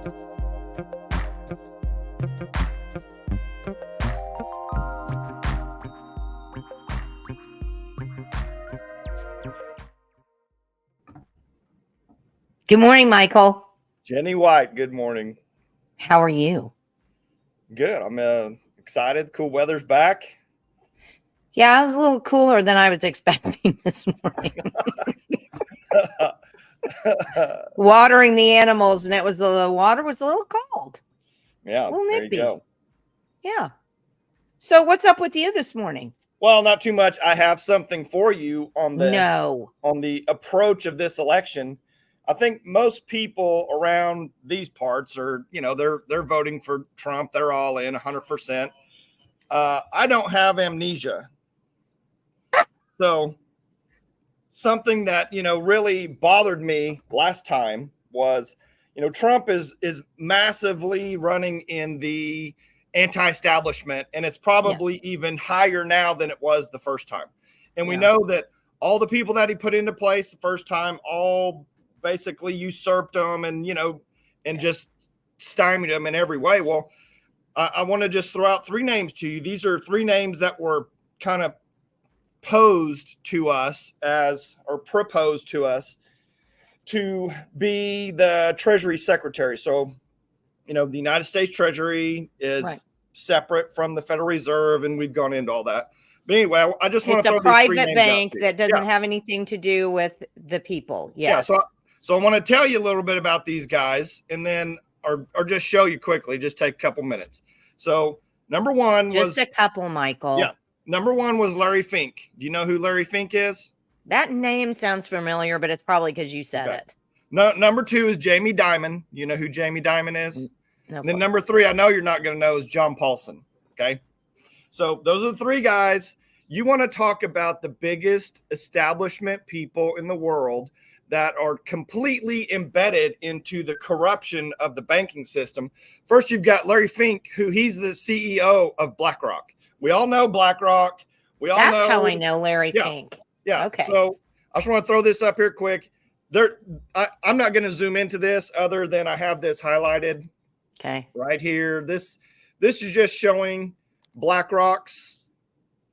Good morning, Michael. Jenny White, good morning. How are you? Good. I'm excited. Cool weather's back. Yeah, it was a little cooler than I was expecting this morning. Watering the animals, and the water was a little cold. Yeah, a little there nippy. you go. Yeah. So what's up with you this morning? Well, not too much. I have something for you on the approach of this election. I think most people around these parts are, they're voting for Trump. They're all in 100%. I don't have amnesia. So something that, really bothered me last time was, Trump is massively running in the anti-establishment, and it's probably even higher now than it was the first time. And we know that all the people that he put into place the first time all basically usurped them and, and just stymied them in every way. Well, I want to just throw out three names to you. These are three names that were kind of proposed to us to be the Treasury Secretary. So, the United States Treasury is separate from the Federal Reserve, and we've gone into all that. But anyway, I just want to throw these three names out. It's a private bank that doesn't have anything to do with the people. Yes. Yeah. So I want to tell you a little bit about these guys, and then or just show you quickly. Just take a couple minutes. So number one was a couple, Michael. Yeah. Number one was Larry Fink. Do you know who Larry Fink is? That name sounds familiar, but it's probably because you said it. No, number two is Jamie Dimon. You know who Jamie Dimon is? No. And then number three, I know you're not going to know, is John Paulson. Okay. So those are the three guys. You want to talk about the biggest establishment people in the world that are completely embedded into the corruption of the banking system. First, you've got Larry Fink, he's the CEO of BlackRock. We all know BlackRock. That's how I know Larry Fink. Yeah. Okay. So I just want to throw this up here quick. I'm not going to zoom into this other than I have this highlighted. Okay. Right here. This is just showing BlackRock's.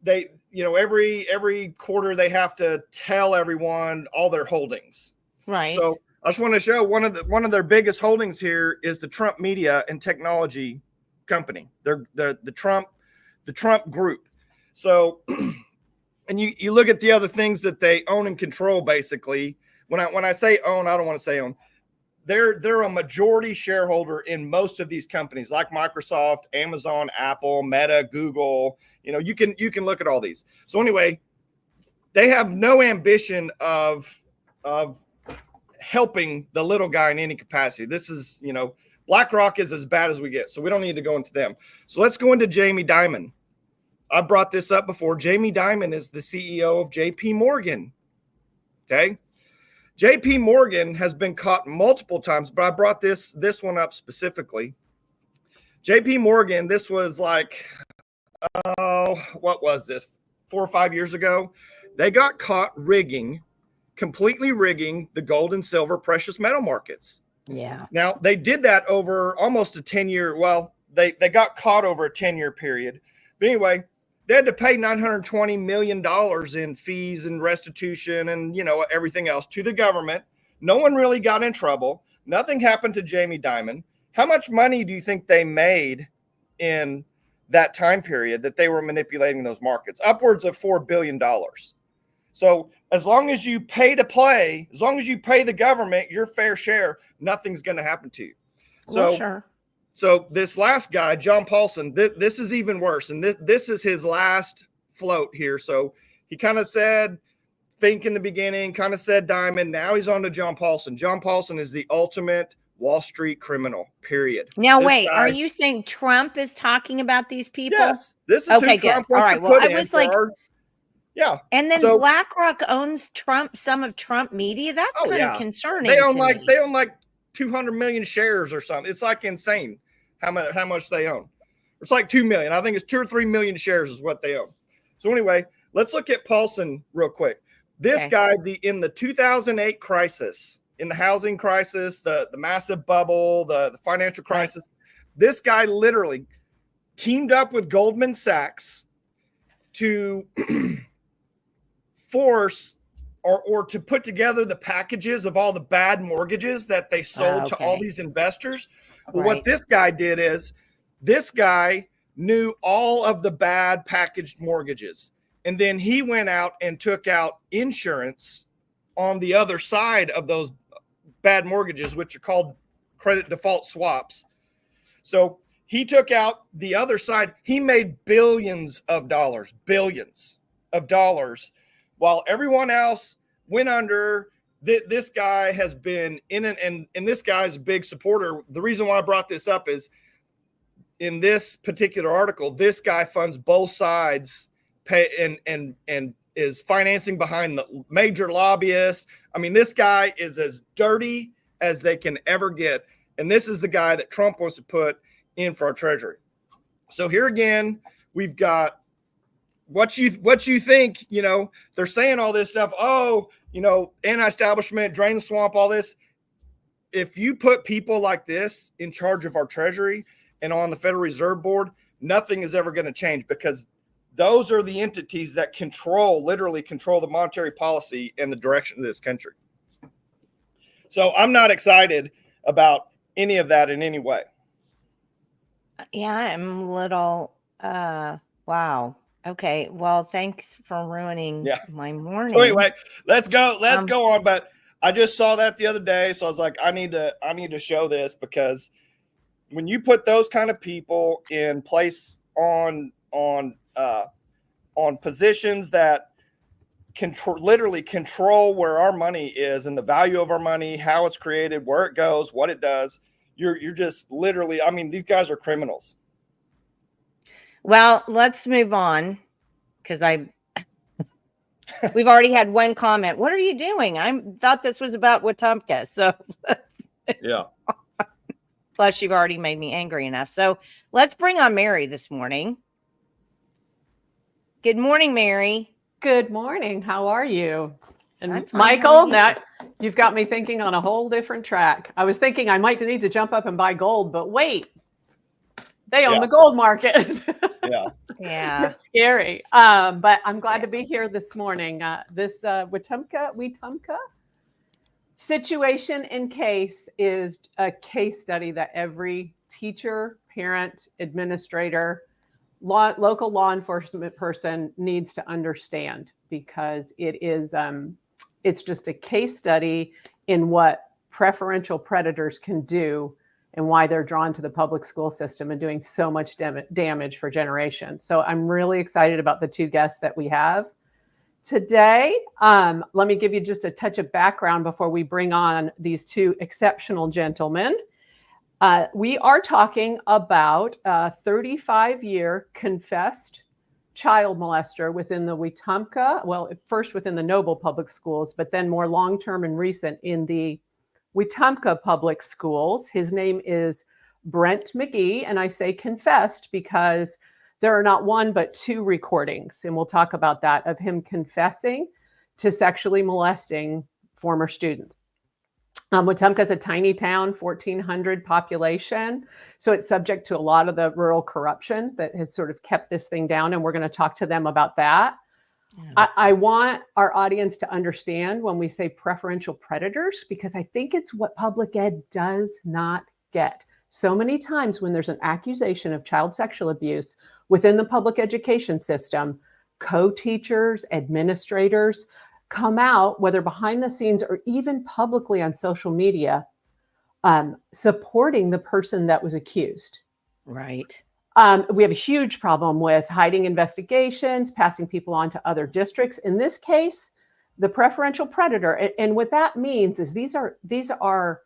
They, every quarter they have to tell everyone all their holdings. Right. So I just want to show one of their biggest holdings here is the Trump Media and Technology Company. They're the Trump group. So, and you look at the other things that they own and control. Basically, when I say own, I don't want to say own. They're a majority shareholder in most of these companies, like Microsoft, Amazon, Apple, Meta, Google. You can look at all these. So anyway, they have no ambition of helping the little guy in any capacity. This is, BlackRock is as bad as we get, so we don't need to go into them. So let's go into Jamie Dimon. I brought this up before. Jamie Dimon is the CEO of JP Morgan. Okay. JP Morgan has been caught multiple times, but I brought this one up specifically. JP Morgan, this was like, what was this? 4 or 5 years ago. They got caught completely rigging the gold and silver precious metal markets. Yeah. Now, they did that over almost a 10-year, they got caught over a 10-year period. But anyway, they had to pay $920 million in fees and restitution and, everything else to the government. No one really got in trouble. Nothing happened to Jamie Dimon. How much money do you think they made in that time period that they were manipulating those markets? Upwards of $4 billion. So as long as you pay to play, as long as you pay the government your fair share, nothing's going to happen to you. So, sure. So this last guy, John Paulson, this is even worse. And this is his last float here. So he kind of said Fink in the beginning, kind of said Dimon. Now he's on to John Paulson. John Paulson is the ultimate Wall Street criminal, period. Now, wait, are you saying Trump is talking about these people? Yes. This is who Trump good. All right. Well, I was like, yeah. And then BlackRock owns some of Trump Media. That's kind of concerning. They own like 200 million shares or something. It's like insane how much they own. It's like 2 million. I think it's 2 or 3 million shares is what they own. So anyway, let's look at Paulson real quick. This guy, in the 2008 crisis, in the housing crisis, the massive bubble, the financial crisis. This guy literally teamed up with Goldman Sachs to force or to put together the packages of all the bad mortgages that they sold to all these investors. Well, what this guy did is this guy knew all of the bad packaged mortgages. And then he went out and took out insurance on the other side of those bad mortgages, which are called credit default swaps. So he took out the other side. He made billions of dollars, while everyone else went under. This guy has been in and this guy's a big supporter. The reason why I brought this up is in this particular article, this guy funds both sides, and is financing behind the major lobbyists. I mean, this guy is as dirty as they can ever get. And this is the guy that Trump wants to put in for our treasury. So here again, we've got what you think, they're saying all this stuff. Oh, anti-establishment, drain the swamp, all this. If you put people like this in charge of our treasury and on the Federal Reserve Board, nothing is ever going to change, because those are the entities that literally control the monetary policy and the direction of this country. So I'm not excited about any of that in any way. Yeah, I'm a little, wow. Okay. Well, thanks for ruining my morning. So anyway, let's go on. But I just saw that the other day. So I was like, I need to show this, because when you put those kind of people in place on positions that literally control where our money is and the value of our money, how it's created, where it goes, what it does, you're just literally, I mean, these guys are criminals. Well, let's move on, because we've already had one comment. What are you doing? I thought this was about Wetumka. So yeah. Plus, you've already made me angry enough. So let's bring on Mary this morning. Good morning, Mary. Good morning. How are you? And fine, Michael, now you've got me thinking on a whole different track. I was thinking I might need to jump up and buy gold, but wait, they own the gold market. Yeah. It's scary. But I'm glad to be here this morning. This Wetumka situation in case is a case study that every teacher, parent, administrator, local law enforcement person needs to understand, because it is it's just a case study in what preferential predators can do and why they're drawn to the public school system and doing so much damage for generations. So I'm really excited about the two guests that we have today. Let me give you just a touch of background before we bring on these two exceptional gentlemen. We are talking about a 35-year confessed child molester within the Wetumka, well, first within the Noble Public Schools, but then more long-term and recent in the Wetumka Public Schools. His name is Brent McGee, and I say confessed because there are not one but two recordings, and we'll talk about that, of him confessing to sexually molesting former students. Wetumka is a tiny town, 1,400 population. So it's subject to a lot of the rural corruption that has sort of kept this thing down. And we're going to talk to them about that. Yeah. I want our audience to understand when we say preferential predators, because I think it's what public ed does not get. So many times when there's an accusation of child sexual abuse within the public education system, co-teachers, administrators come out, whether behind the scenes or even publicly on social media, supporting the person that was accused. Right. We have a huge problem with hiding investigations, passing people on to other districts. In this case, the preferential predator, and what that means is these are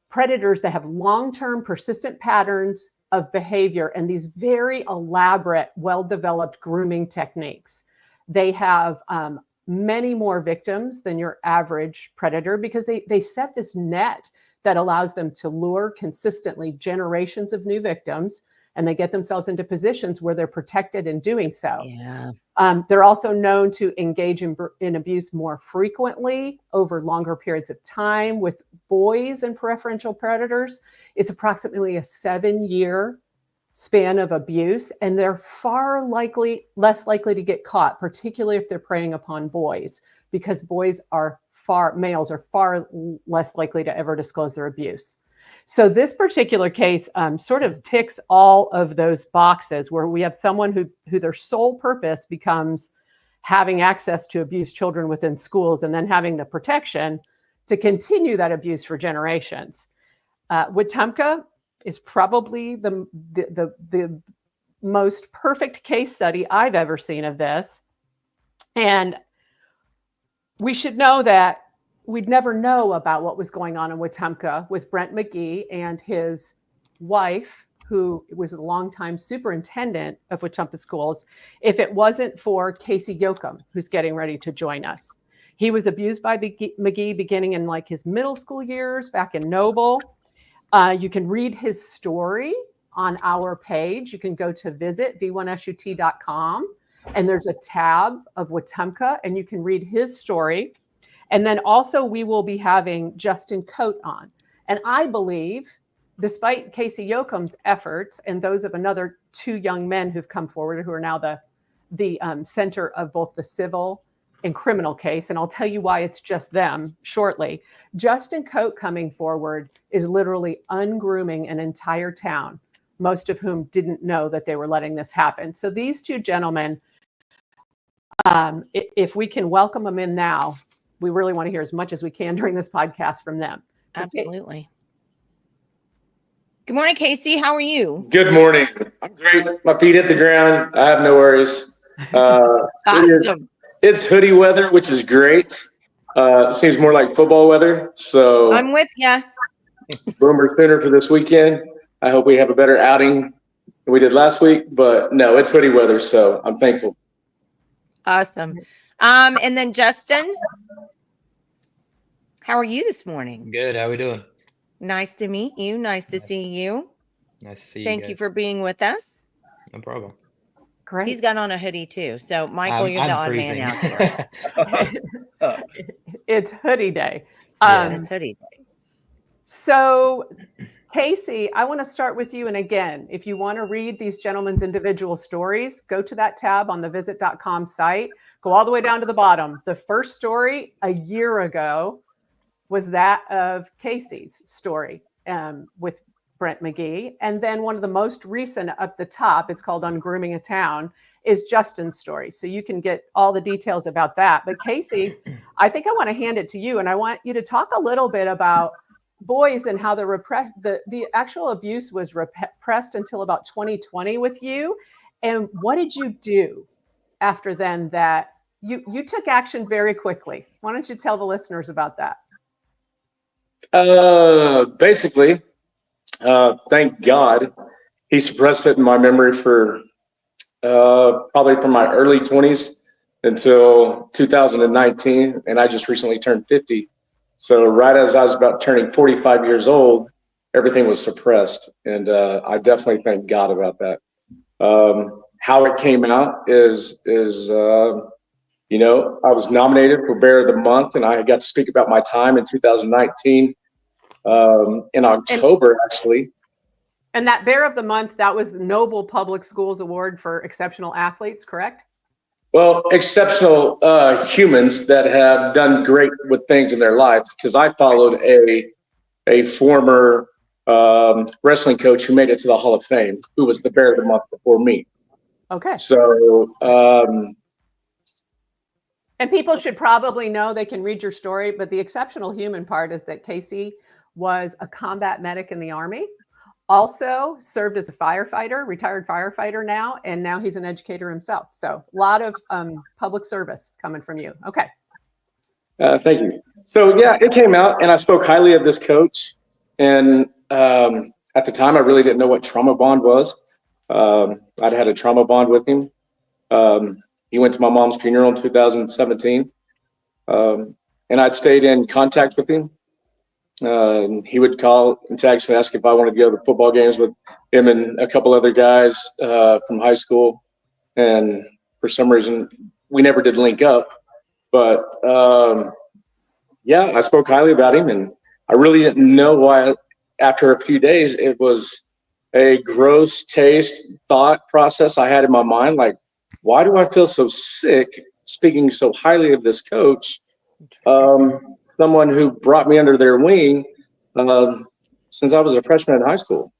predators that have long-term persistent patterns of behavior and these very elaborate, well-developed grooming techniques. They have many more victims than your average predator, because they set this net that allows them to lure consistently generations of new victims. and they get themselves into positions where they're protected in doing so. Yeah. They're also known to engage in abuse more frequently over longer periods of time. With boys and preferential predators, it's approximately a 7-year span of abuse, and they're less likely to get caught, particularly if they're preying upon boys, because males are far less likely to ever disclose their abuse. So this particular case sort of ticks all of those boxes, where we have someone who their sole purpose becomes having access to abused children within schools, and then having the protection to continue that abuse for generations. Wetumka is probably the most perfect case study I've ever seen of this. And we should know that we'd never know about what was going on in Wetumka with Brent McGee and his wife, who was a longtime superintendent of Wetumka schools, if it wasn't for Casey Yoakum, who's getting ready to join us. He was abused by McGee beginning in like his middle school years back in Noble. You can read his story on our page. You can go to visit V1SUT.com, and there's a tab of Wetumka, and you can read his story. And then also we will be having Justin Coate on. And I believe, despite Casey Yoakum's efforts and those of another 2 young men who've come forward, who are now the center of both the civil and criminal case, and I'll tell you why it's just them shortly, Justin Coate coming forward is literally ungrooming an entire town, most of whom didn't know that they were letting this happen. So these 2 gentlemen, if we can welcome them in now, we really want to hear as much as we can during this podcast from them. So absolutely. Good morning, Casey. How are you? Good morning. I'm great. My feet hit the ground. I have no worries. Awesome. It's hoodie weather, which is great. Seems more like football weather. So I'm with you. Boomer Sooner for this weekend. I hope we have a better outing than we did last week. But no, it's hoodie weather, so I'm thankful. Awesome. And then Justin, how are you this morning? Good. How are we doing? Nice to meet you. Nice to see you. Nice to see you. Thank you for being with us. No problem. Great. He's got on a hoodie too. So Michael, you're the odd man out here. It's hoodie day. It's hoodie day. So Casey, I want to start with you. And again, if you want to read these gentlemen's individual stories, go to that tab on the visit.com site, go all the way down to the bottom. The first story a year ago was that of Casey's story with Brent McGee. And then one of the most recent up the top, it's called On Grooming a Town, is Justin's story. So you can get all the details about that. But Casey, I think I want to hand it to you. And I want you to talk a little bit about boys and how the actual abuse was repressed until about 2020 with you. And what did you do after then that you took action very quickly? Why don't you tell the listeners about that? Basically, thank God he suppressed it in my memory for probably from my early 20s until 2019. And I just recently turned 50. So right as I was about turning 45 years old, everything was suppressed. And I definitely thank God about that. How it came out is you know, I was nominated for Bear of the Month, and I got to speak about my time in 2019 in October, actually. And that Bear of the Month, that was the Noble Public Schools Award for exceptional athletes, correct? Well, exceptional humans that have done great with things in their lives, because I followed a former wrestling coach who made it to the Hall of Fame, who was the Bear of the Month before me. Okay. So and people should probably know, they can read your story, but the exceptional human part is that Casey was a combat medic in the Army, also served as a firefighter, retired firefighter now, and now he's an educator himself. So a lot of public service coming from you. Okay. Thank you. So yeah, it came out, and I spoke highly of this coach. And at the time, I really didn't know what trauma bond was. I'd had a trauma bond with him. He went to my mom's funeral in 2017. And I'd stayed in contact with him. He would call and text and ask if I wanted to go to football games with him and a couple other guys from high school. And for some reason, we never did link up. But yeah, I spoke highly about him, and I really didn't know why. After a few days, it was a gross taste thought process I had in my mind. Like, why do I feel so sick speaking so highly of this coach? Someone who brought me under their wing since I was a freshman in high school.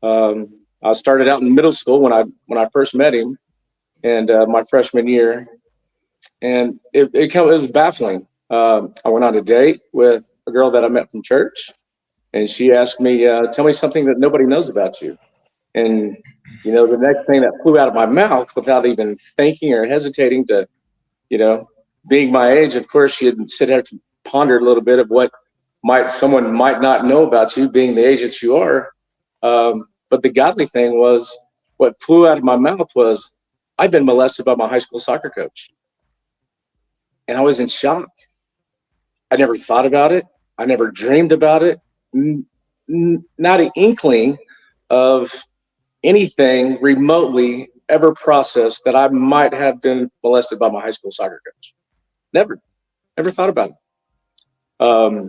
I started out in middle school when I first met him, and my freshman year, and it was baffling. I went on a date with a girl that I met from church, and she asked me, "Tell me something that nobody knows about you." And the next thing that flew out of my mouth, without even thinking or hesitating to, being my age, of course, you'd sit there to ponder a little bit of what someone might not know about you, being the age that you are. But the godly thing was, what flew out of my mouth was, I'd been molested by my high school soccer coach. And I was in shock. I never thought about it. I never dreamed about it. Not an inkling of anything remotely ever processed that I might have been molested by my high school soccer coach. Never thought about it. A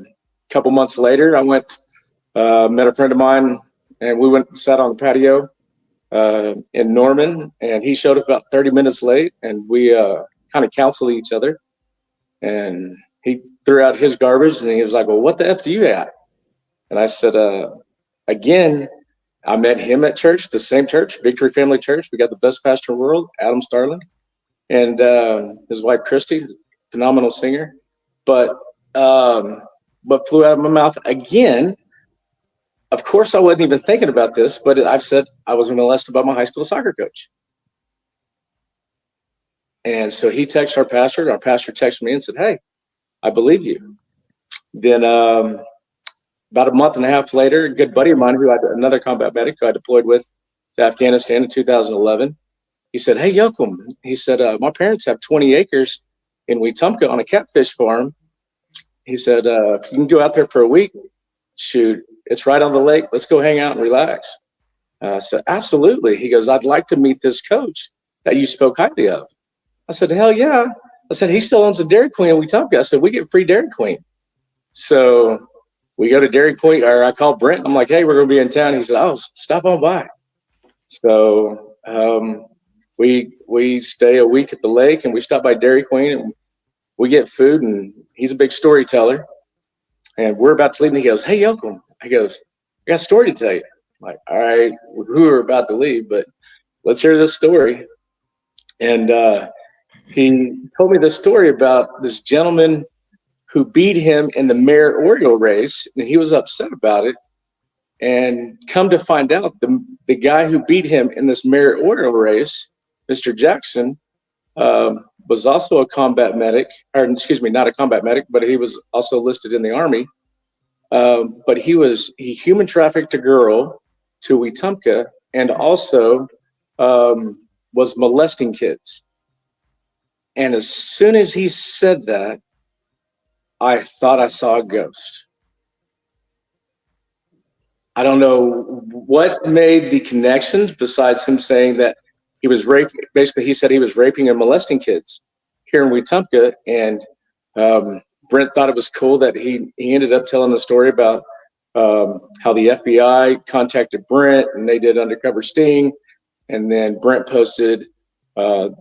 couple months later, I went, met a friend of mine, and we went and sat on the patio in Norman, and he showed up about 30 minutes late, and we kind of counseled each other. And he threw out his garbage, and he was like, "Well, what the F do you at?" And I said, again, I met him at church, the same church, Victory Family Church. We got the best pastor in the world, Adam Starling, and his wife, Christy, phenomenal singer. But what flew out of my mouth again, of course, I wasn't even thinking about this, but I've said I was molested by my high school soccer coach. And so he texted our pastor texted me and said, "Hey, I believe you." Then about a month and a half later, a good buddy of mine who had another combat medic who I deployed with to Afghanistan in 2011, he said, "Hey, Yoakum," he said, "my parents have 20 acres in Wetumka on a catfish farm." He said, "If you can go out there for a week, shoot, it's right on the lake. Let's go hang out and relax." I said, "Absolutely." He goes, "I'd like to meet this coach that you spoke highly of." I said, "Hell yeah." I said, "He still owns a Dairy Queen in Wetumka." I said, "We get free Dairy Queen." So we go to Dairy Queen, or I called Brent. I'm like, "Hey, we're going to be in town." He said, "Oh, stop on by." So we stay a week at the lake, and we stop by Dairy Queen, and we get food, and he's a big storyteller. And we're about to leave, and he goes, "Hey, Yoakum," he goes, "I got a story to tell you." I'm like, "All right, we were about to leave, but let's hear this story." And he told me this story about this gentleman who beat him in the mare Oriole race, and he was upset about it. And come to find out, the guy who beat him in this mare Oriole race, Mr. Jackson, was also a combat medic, or excuse me, not a combat medic, but he was also listed in the Army. But he human trafficked a girl to Wetumka, and also was molesting kids. And as soon as he said that, I thought I saw a ghost. I don't know what made the connections besides him saying that he was raping. Basically, he said he was raping and molesting kids here in Wetumka. And Brent thought it was cool that he ended up telling the story about how the FBI contacted Brent and they did undercover sting. And then Brent posted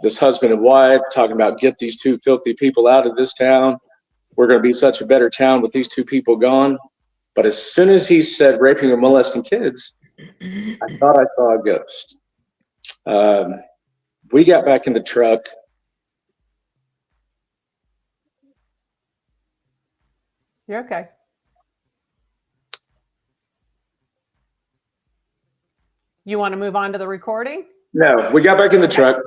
this husband and wife talking about, "Get these two filthy people out of this town. We're going to be such a better town with these two people gone." But as soon as he said raping or molesting kids, I thought I saw a ghost. We got back in the truck. You're okay. You want to move on to the recording? No, we got back in the truck.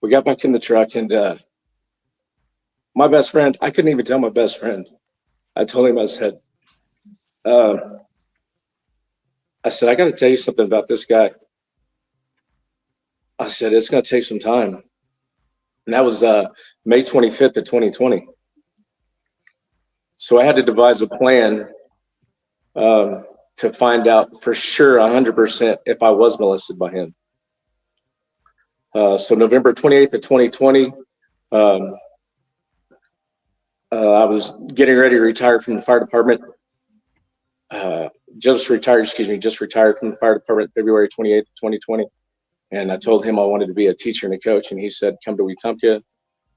We got back in the truck, and my best friend, I couldn't even tell my best friend. I told him, I said, I got to tell you something about this guy. I said, it's going to take some time. And that was May 25th of 2020. So I had to devise a plan to find out for sure 100% if I was molested by him. So November 28th of 2020, I was getting ready to retire from the fire department. Just retired from the fire department February 28th of 2020. And I told him I wanted to be a teacher and a coach, and he said, come to Wetumka.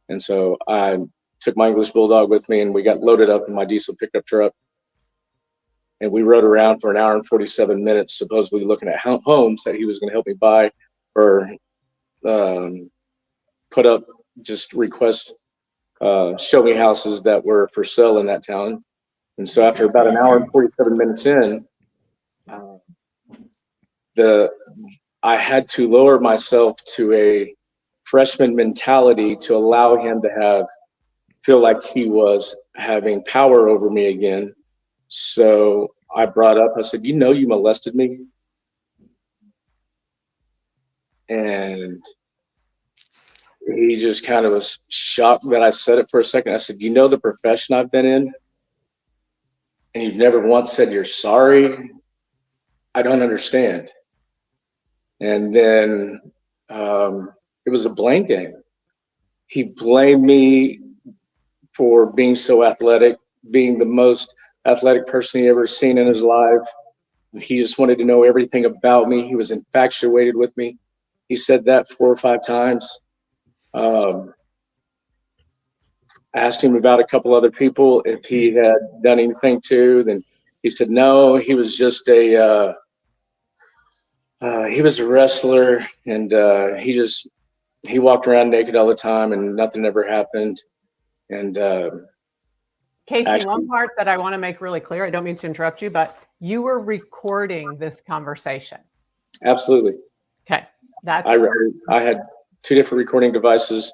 And so I took my English Bulldog with me, and we got loaded up in my diesel pickup truck. And we rode around for an hour and 47 minutes, supposedly looking at homes that he was going to help me buy or put up, just request, show me houses that were for sale in that town. And so after about an hour and 47 minutes in, I had to lower myself to a freshman mentality to allow him to feel like he was having power over me again. So I brought up, I said, you molested me? And he just kind of was shocked that I said it for a second. I said, the profession I've been in? And you've never once said you're sorry? I don't understand. And then it was a blame game. He blamed me for being so athletic, being the most athletic person he ever seen in his life. He just wanted to know everything about me. He was infatuated with me. He said that 4 or 5 times. Asked him about a couple other people if he had done anything too. Then he said no. He was just he was a wrestler, and he walked around naked all the time, and nothing ever happened. And Casey, one part that I want to make really clear, I don't mean to interrupt you, but you were recording this conversation. Absolutely. Okay. I had 2 different recording devices.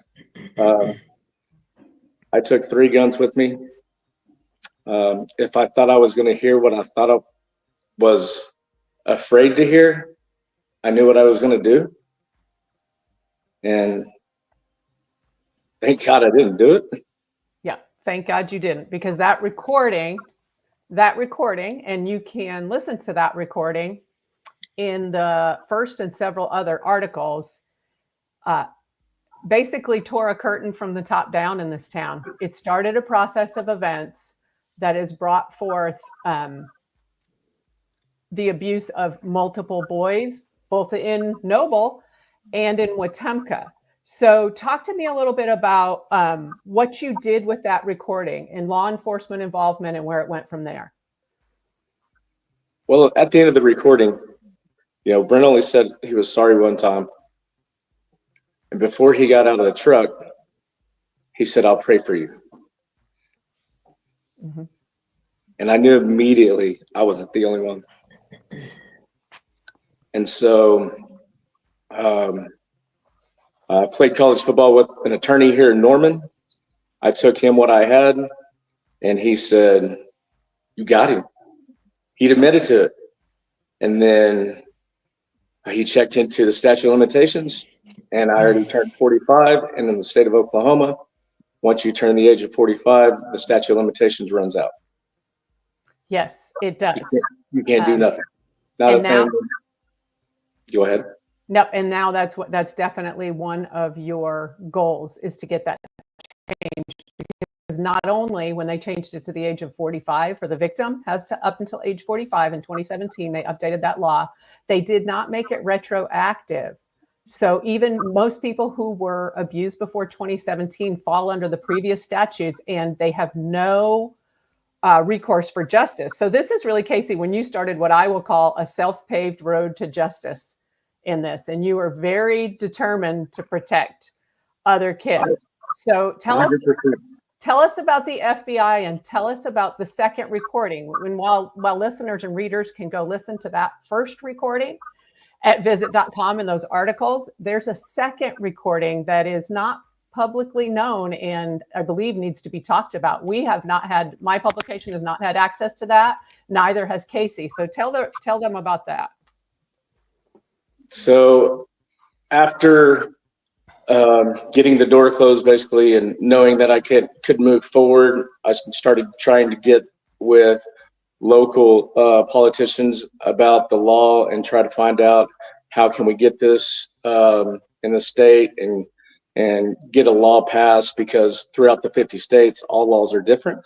I took 3 guns with me. If I thought I was going to hear what I thought I was afraid to hear, I knew what I was going to do. And thank God I didn't do it. Yeah, thank God you didn't, because that recording, and you can listen to that recording in the first and several other articles, basically tore a curtain from the top down in this town. It started a process of events that has brought forth the abuse of multiple boys, both in Noble and in Wetumka. So talk to me a little bit about what you did with that recording and law enforcement involvement and where it went from there. Well, at the end of the recording, Brent only said he was sorry one time. And before he got out of the truck, he said, I'll pray for you. Mm-hmm. And I knew immediately I wasn't the only one. And so I played college football with an attorney here in Norman. I took him what I had, and he said, you got him. He'd admitted to it. And then he checked into the statute of limitations, and I already turned 45. And in the state of Oklahoma, once you turn the age of 45, the statute of limitations runs out. Yes, it does. You can't do nothing. Not a thing. Go ahead. No, and now that's definitely one of your goals, is to get that changed. Because not only when they changed it to the age of 45 for the victim, has to up until age 45 in 2017, they updated that law. They did not make it retroactive. So even most people who were abused before 2017 fall under the previous statutes, and they have no recourse for justice. So this is really, Casey, when you started what I will call a self-paved road to justice in this, and you are very determined to protect other kids. So tell us about the FBI, and tell us about the second recording. While listeners and readers can go listen to that first recording at visit.com and those articles, there's a second recording that is not publicly known, and I believe needs to be talked about. My publication has not had access to that. Neither has Casey. So tell them about that. So after getting the door closed basically, and knowing that I could move forward, I started trying to get with local politicians about the law and try to find out how can we get this in the state and get a law passed, because throughout the 50 states, all laws are different.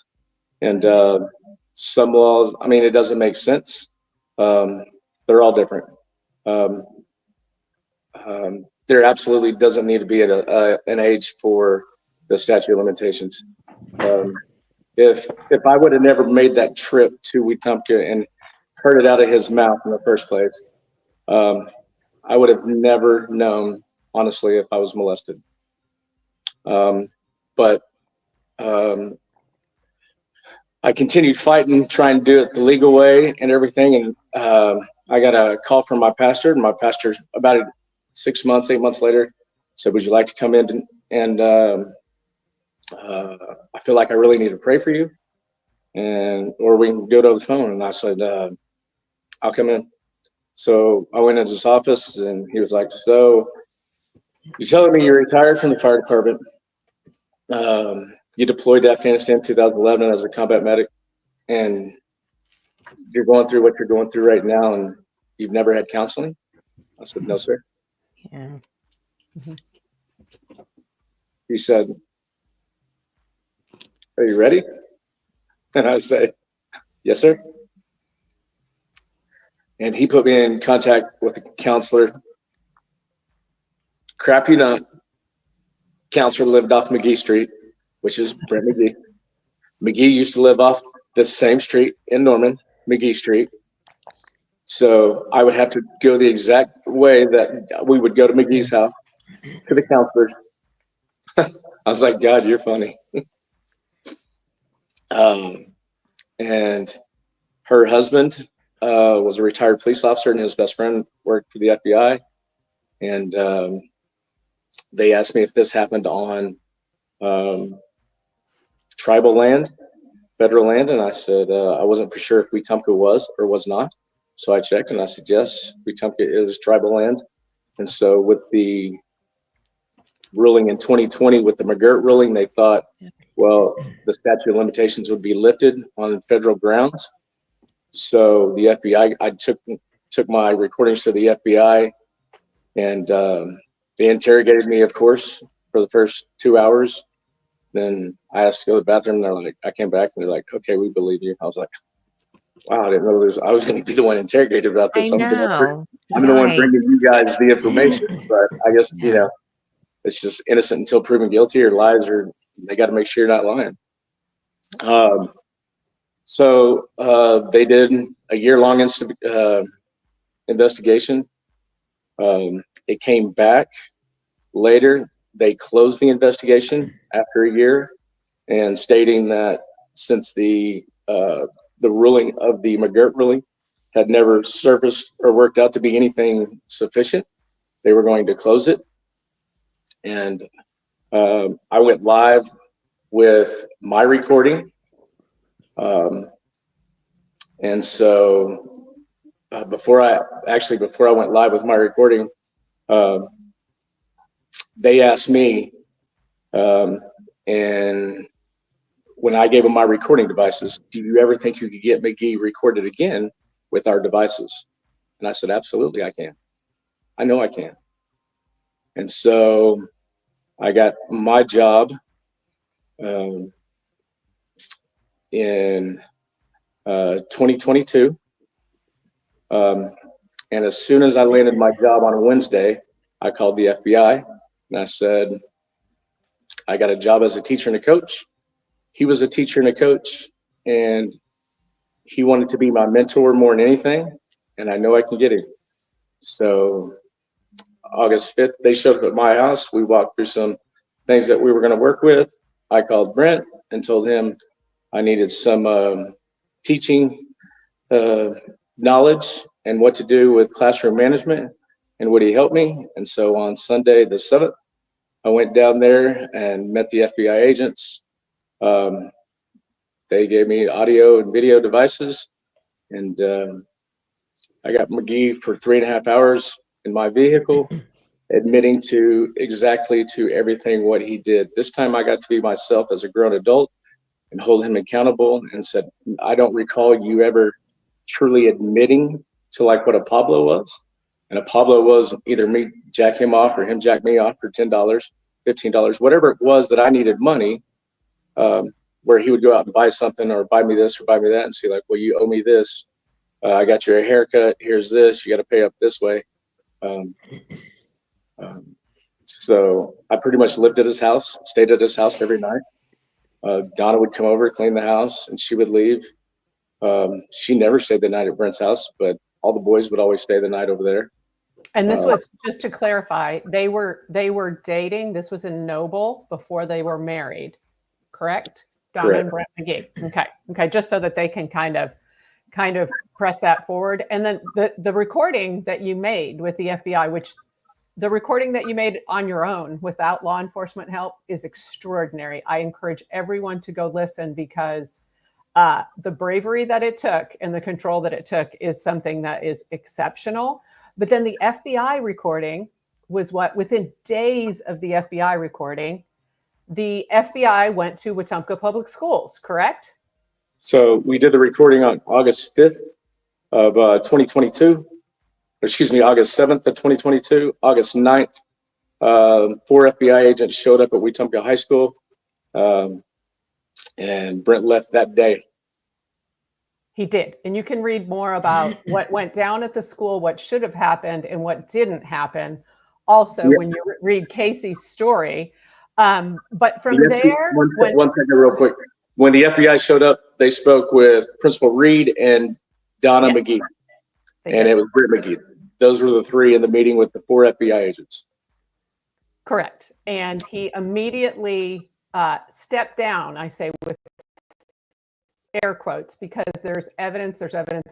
And some laws, I mean, it doesn't make sense. They're all different. There absolutely doesn't need to be an age for the statute of limitations. If I would have never made that trip to Wetumka and heard it out of his mouth in the first place, I would have never known, honestly, if I was molested. But I continued fighting, trying to do it the legal way and everything. And I got a call from my pastor, and my pastor about 6 months, 8 months later said, "Would you like to come in and I feel like I really need to pray for you, or we can go to the phone." And I said, "I'll come in." So I went into his office, and he was like, "So you're telling me you're retired from the fire department? You deployed to Afghanistan in 2011 as a combat medic, and you're going through what you're going through right now, and you've never had counseling?" I said, "No, sir." Yeah. He said, "Are you ready?" And I said, "Yes, sir." And he put me in contact with a counselor. Crap you not, counselor lived off McGee Street, which is Brent McGee. McGee used to live off the same street in Norman, McGee Street. So I would have to go the exact way that we would go to McGee's house to the counselors. I was like, "God, you're funny." And her husband was a retired police officer, and his best friend worked for the FBI. And they asked me if this happened on tribal land, federal land, and I said I wasn't for sure if Wetumka was or was not. So I checked, and I said, yes, Wetumka is tribal land. And so with the ruling in 2020, with the McGirt ruling, they thought, well, the statute of limitations would be lifted on federal grounds. So the FBI, I took my recordings to the FBI, and they interrogated me, of course, for the first 2 hours. Then I asked to go to the bathroom, and they're like, I came back, and they're like, "Okay, we believe you." I was like, wow, I didn't know I was going to be the one interrogated about this. I know. I'm the one bringing you guys the information, but I guess, you know, it's just innocent until proven guilty, or lies, or they got to make sure you're not lying. So they did a year-long investigation. It came back later. They closed the investigation after a year, and stating that since the ruling of the McGirt ruling had never surfaced or worked out to be anything sufficient, they were going to close it. And I went live with my recording. And so before I went live with my recording, they asked me, and when I gave them my recording devices, "Do you ever think you could get McGee recorded again with our devices?" And I said, "Absolutely, I can. I know I can." And so I got my job in 2022. And as soon as I landed my job on a Wednesday, I called the FBI, and I said, "I got a job as a teacher and a coach." He was a teacher and a coach, and he wanted to be my mentor more than anything, and I know I can get him. So August 5th, they showed up at my house. We walked through some things that we were going to work with. I called Brent and told him I needed some teaching knowledge and what to do with classroom management, and would he help me? And so on Sunday the 7th, I went down there and met the FBI agents. They gave me audio and video devices, and I got McGee for 3.5 hours in my vehicle. admitting to exactly to everything what he did. This time I got to be myself as a grown adult and hold him accountable and said, I don't recall you ever truly admitting to like what a Pablo was. And a Pablo was either me jack him off or him jack me off for $10, $15, whatever it was that I needed money, where he would go out and buy something or buy me this or buy me that and say like, well, you owe me this. I got you a haircut. Here's this. You got to pay up this way. So I pretty much lived at his house, stayed at his house every night. Donna would come over, clean the house, and she would leave. She never stayed the night at Brent's house, but all the boys would always stay the night over there. And this was, just to clarify, they were dating. This was in Noble before they were married, correct? Donna Correct. and Brent McGee. Okay. Just so that they can kind of press that forward. And then the recording that you made with the FBI, which the recording that you made on your own without law enforcement help is extraordinary. I encourage everyone to go listen because the bravery that it took and the control that it took is something that is exceptional. But then the FBI recording was within days of the FBI recording, the FBI went to Wetumka Public Schools, correct? So we did the recording on August 5th of 2022. Excuse me, August 7th of 2022. August 9th, 4 FBI agents showed up at Wetumka High School, and Brent left that day. He did. And you can read more about what went down at the school, what should have happened, and what didn't happen. Also, when you read Casey's story. But from there... One second, real quick. When the FBI showed up, they spoke with Principal Reed and Donna McGee. And it was Brent McGee. Those were the three in the meeting with the 4 FBI agents. Correct. And he immediately stepped down, I say with air quotes, because there's evidence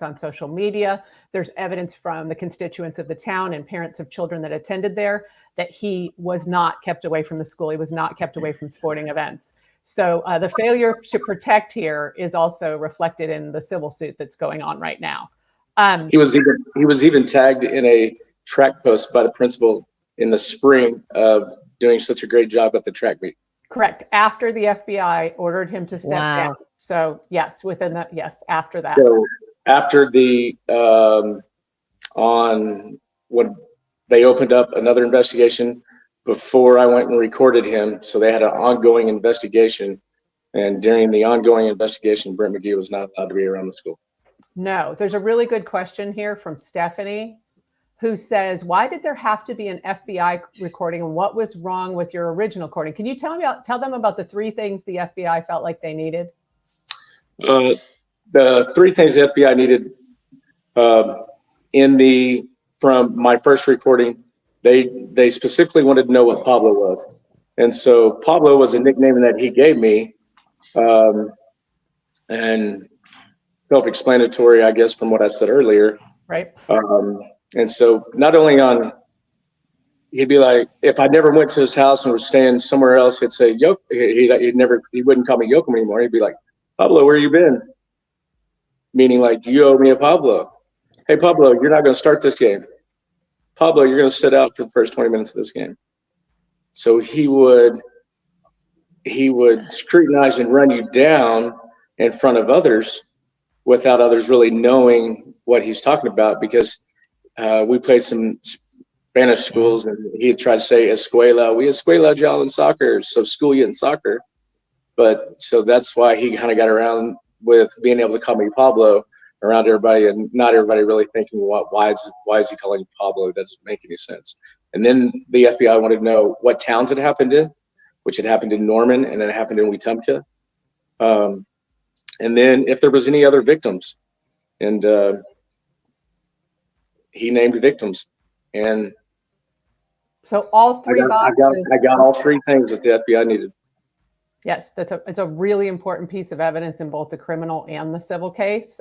on social media, there's evidence from the constituents of the town and parents of children that attended there that he was not kept away from the school. He was not kept away from sporting events. So the failure to protect here is also reflected in the civil suit that's going on right now. He was even tagged in a track post by the principal in the spring of doing such a great job at the track meet. Correct. After the FBI ordered him to step down. So yes, after that. So after when they opened up another investigation before I went and recorded him. So they had an ongoing investigation. And during the ongoing investigation, Brent McGee was not allowed to be around the school. No, there's a really good question here from Stephanie, who says, why did there have to be an FBI recording and what was wrong with your original recording? Can you tell them about the 3 things the FBI felt like they needed? The 3 things the FBI needed from my first recording, they specifically wanted to know what Pablo was. And so Pablo was a nickname that he gave me, and self-explanatory, I guess, from what I said earlier. Right. And so not only he'd be like, if I never went to his house and was staying somewhere else, he'd say, Yoke. He wouldn't call me Yokem anymore. He'd be like, Pablo, where you been? Meaning like, you owe me a Pablo. Hey, Pablo, you're not going to start this game. Pablo, you're going to sit out for the first 20 minutes of this game. So he would scrutinize and run you down in front of others without others really knowing what he's talking about, because we played some Spanish schools and he'd try to say escuela. We escuela y'all in soccer, so school you in soccer. But so that's why he kind of got around with being able to call me Pablo around everybody, and not everybody really thinking, why is he calling me Pablo? It doesn't make any sense. And then the FBI wanted to know what towns it happened in, which had happened in Norman and it happened in Wetumka. And then if there was any other victims, and he named victims. And so all 3 boxes. I got all 3 things that the FBI needed. Yes, it's a really important piece of evidence in both the criminal and the civil case.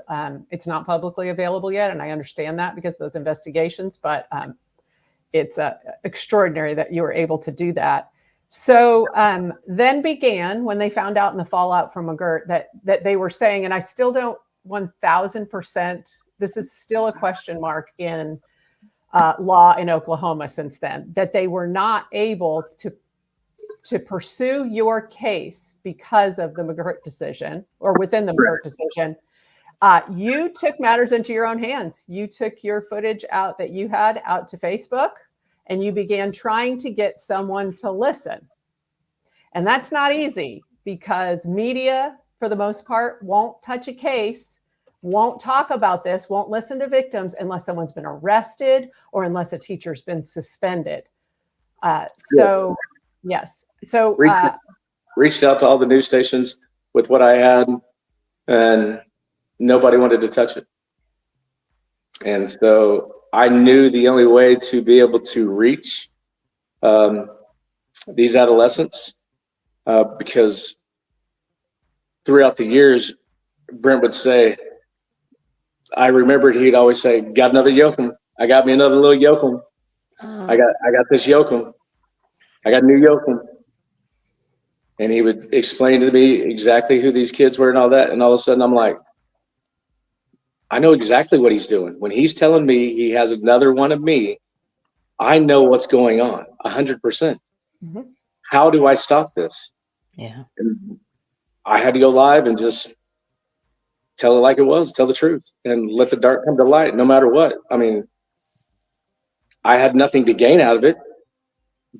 It's not publicly available yet, and I understand that because of those investigations, but it's extraordinary that you were able to do that. So then began, when they found out in the fallout from McGirt that they were saying, and I still don't 1000%, this is still a question mark in law in Oklahoma since then, that they were not able to pursue your case because of the McGirt decision, or within the McGirt decision. You took matters into your own hands. You took your footage out that you had out to Facebook, and you began trying to get someone to listen. And that's not easy, because media, for the most part, won't touch a case, won't talk about this, won't listen to victims unless someone's been arrested or unless a teacher's been suspended. Yes. So reached out to all the news stations with what I had, and nobody wanted to touch it. And so I knew the only way to be able to reach these adolescents, because throughout the years, Brent would say, I remembered he'd always say, got another yokum. I got me another little yokum. I got this yokum. I got a new yokum. And he would explain to me exactly who these kids were and all that. And all of a sudden I'm like, I know exactly what he's doing. When he's telling me he has another one of me, I know what's going on 100%. Mm-hmm. How do I stop this? Yeah. And I had to go live and just tell it like it was, tell the truth, and let the dark come to light no matter what. I mean, I had nothing to gain out of it,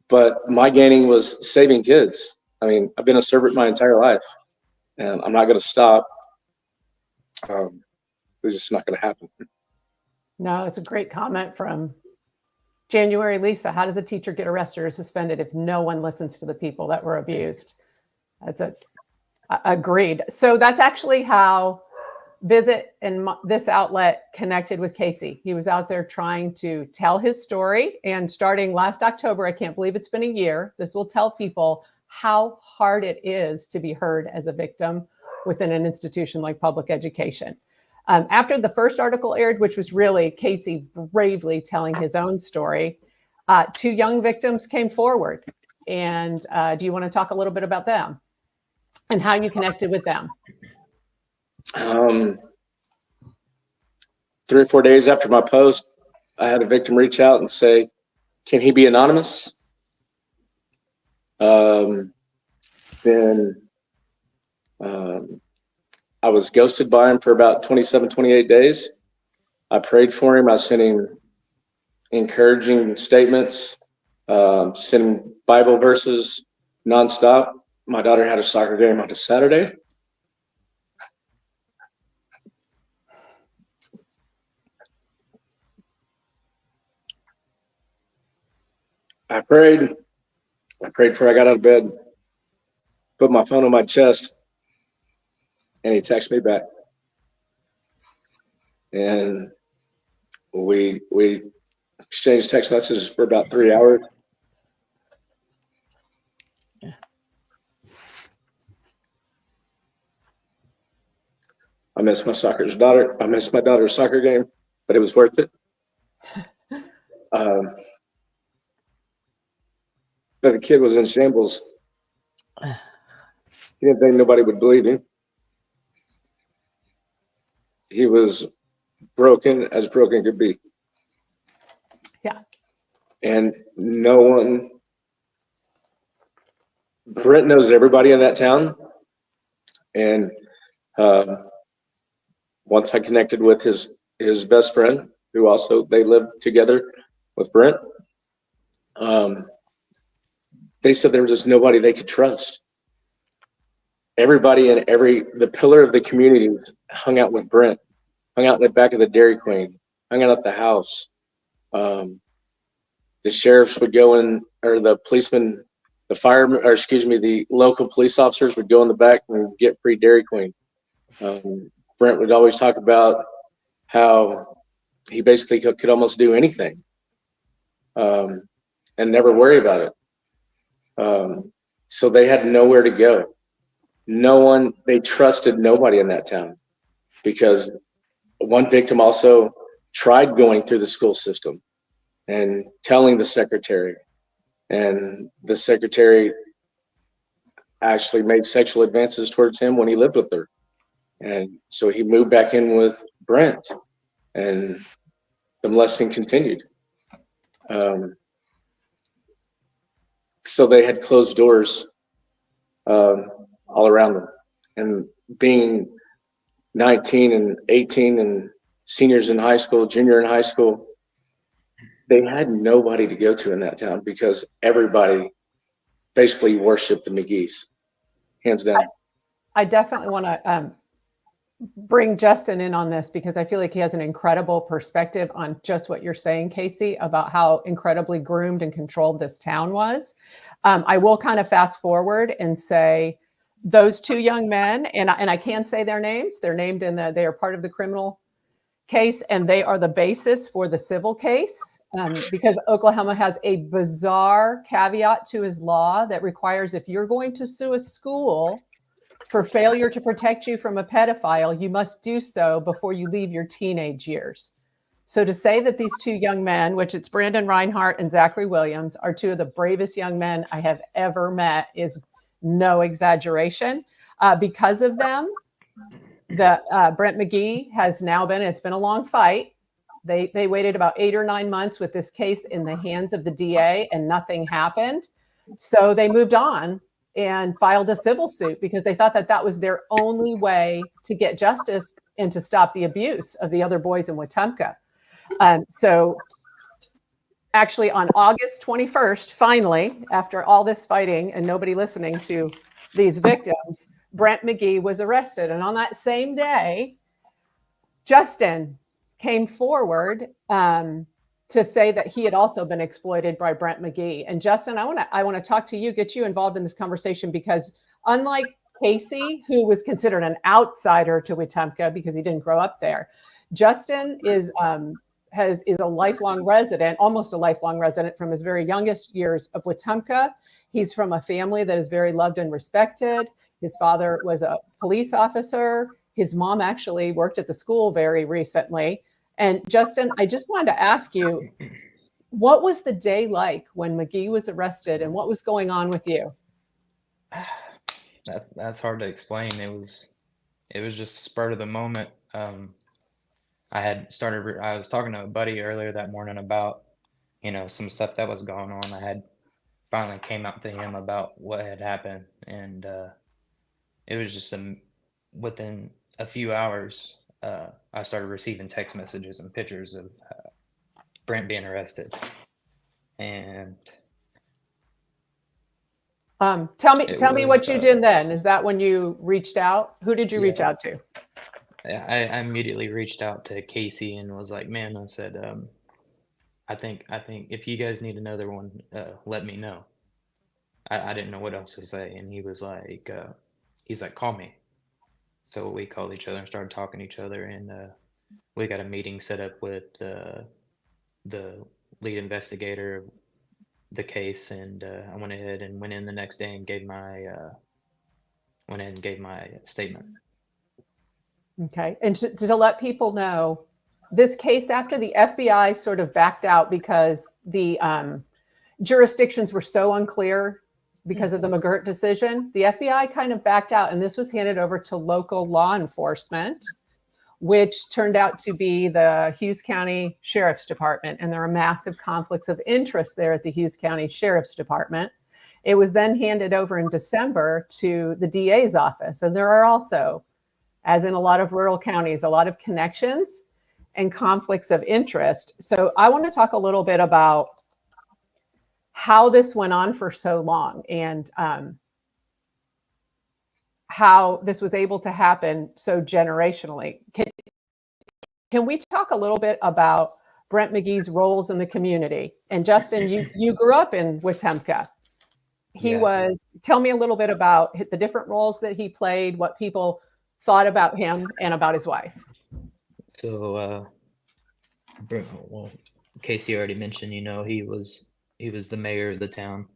but my gaining was saving kids. I mean, I've been a servant my entire life, and I'm not going to stop. It's just not going to happen. No, it's a great comment from January Lisa. How does a teacher get arrested or suspended if no one listens to the people that were abused? Agreed. So that's actually how Visit and this outlet connected with Casey. He was out there trying to tell his story, and starting last October, I can't believe it's been a year, this will tell people how hard it is to be heard as a victim within an institution like public education. After the first article aired, which was really Casey bravely telling his own story, 2 young victims came forward. And do you want to talk a little bit about them and how you connected with them? 3 or 4 days after my post, I had a victim reach out and say, can he be anonymous? Then I was ghosted by him for about 27, 28 days. I prayed for him. I sent him encouraging statements, sent him Bible verses nonstop. My daughter had a soccer game on a Saturday. I prayed before I got out of bed, put my phone on my chest, and he texted me back. And we exchanged text messages for about 3 hours. Yeah. I missed my daughter's soccer game, but it was worth it. But the kid was in shambles. He didn't think nobody would believe him. He was broken as broken could be. Yeah. And no one, Brent knows everybody in that town. And once I connected with his best friend, who also, they lived together with Brent, they said there was just nobody they could trust. Everybody in the pillar of the community hung out with Brent, hung out in the back of the Dairy Queen, hung out at the house. The sheriffs would go in, or the policemen, the local police officers would go in the back and get free Dairy Queen. Brent would always talk about how he basically could almost do anything, and never worry about it. So they had nowhere to go. They trusted nobody in that town, because one victim also tried going through the school system and telling the secretary, and the secretary actually made sexual advances towards him when he lived with her. And so he moved back in with Brent, and the molesting continued. So they had closed doors all around them. And being 19 and 18 and seniors in high school, junior in high school, they had nobody to go to in that town because everybody basically worshiped the McGees, hands down. I definitely want to bring Justin in on this because I feel like he has an incredible perspective on just what you're saying, Casey, about how incredibly groomed and controlled this town was. I will kind of fast forward and say those two young men, and I can say their names. They're named they are part of the criminal case, and they are the basis for the civil case because Oklahoma has a bizarre caveat to his law that requires if you're going to sue a school for failure to protect you from a pedophile, you must do so before you leave your teenage years. So to say that these two young men, which it's Brandon Reinhardt and Zachary Williams, are two of the bravest young men I have ever met is no exaggeration. Because of them, Brent McGee has now it's been a long fight. They waited about 8 or 9 months with this case in the hands of the DA and nothing happened. So they moved on and filed a civil suit because they thought that that was their only way to get justice and to stop the abuse of the other boys in Wetumka. So actually on August 21st, finally, after all this fighting and nobody listening to these victims, Brent McGee was arrested. And on that same day, Justin came forward to say that he had also been exploited by Brent McGee. And Justin, I want to talk to you, get you involved in this conversation because unlike Casey, who was considered an outsider to Wetumka because he didn't grow up there, Justin is a lifelong resident, almost a lifelong resident from his very youngest years of Wetumka. He's from a family that is very loved and respected. His father was a police officer. His mom actually worked at the school very recently. And Justin, I just wanted to ask you, what was the day like when McGee was arrested and what was going on with you? That's hard to explain. It was just spur of the moment. I was talking to a buddy earlier that morning about, some stuff that was going on. I had finally came out to him about what had happened. And it was just within a few hours, I started receiving text messages and pictures of Brent being arrested. And tell me what you did then. Is that when you reached out? Who did you reach out to? I immediately reached out to Casey and was like, man, I said, I think if you guys need another one, let me know. I didn't know what else to say. And he was like, call me. So we called each other and started talking to each other. And we got a meeting set up with the lead investigator of the case. And I went ahead and went in the next day and gave my statement. Okay. And to let people know, this case, after the FBI sort of backed out because the jurisdictions were so unclear because of the McGirt decision, the FBI kind of backed out, and this was handed over to local law enforcement, which turned out to be the Hughes County Sheriff's Department. And there are massive conflicts of interest there at the Hughes County Sheriff's Department. It was then handed over in December to the DA's office. And there are also, as in a lot of rural counties, a lot of connections and conflicts of interest. So I want to talk a little bit about how this went on for so long and how this was able to happen so generationally. Can we talk a little bit about Brent McGee's roles in the community? And Justin, you grew up in Wetumka. Tell me a little bit about the different roles that he played, what people thought about him and about his wife. So, Casey already mentioned, he was the mayor of the town.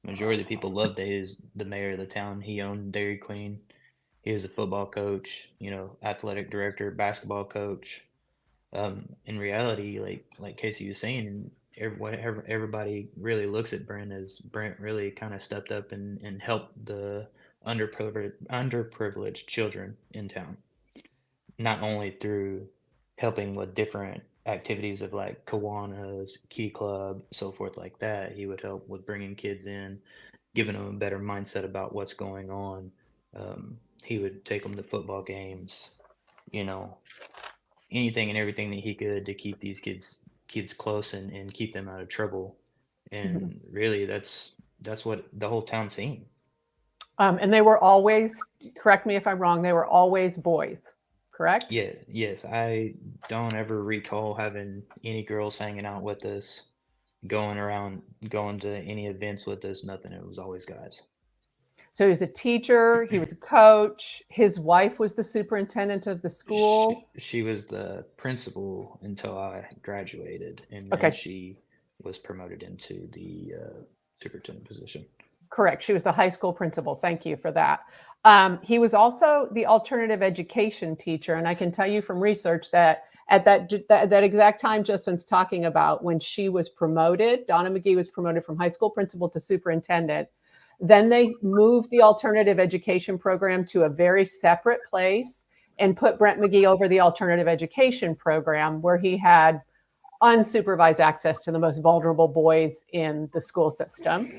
Majority of the people loved that he was the mayor of the town. He owned Dairy Queen. He was a football coach, athletic director, basketball coach. In reality, like Casey was saying, everybody really looks at Brent as Brent really kind of stepped up and helped the underprivileged children in town. Not only through helping with different activities of like Kiwanis, Key Club, so forth like that. He would help with bringing kids in, giving them a better mindset about what's going on. He would take them to football games, you know, anything and everything that he could to keep these kids close and keep them out of trouble. And really, that's what the whole town's seen. And they were always, correct me if I'm wrong, they were always boys, correct? Yeah, yes. I don't ever recall having any girls hanging out with us, going around, going to any events with us, nothing. It was always guys. So he was a teacher, he was a coach, his wife was the superintendent of the school. She was the principal until I graduated, and then Okay. she was promoted into the superintendent position. Correct. She was the high school principal. Thank you for that. He was also the alternative education teacher. And I can tell you from research that at that exact time Justin's talking about, when she was promoted, Donna McGee was promoted from high school principal to superintendent. Then they moved the alternative education program to a very separate place and put Brent McGee over the alternative education program, where he had unsupervised access to the most vulnerable boys in the school system.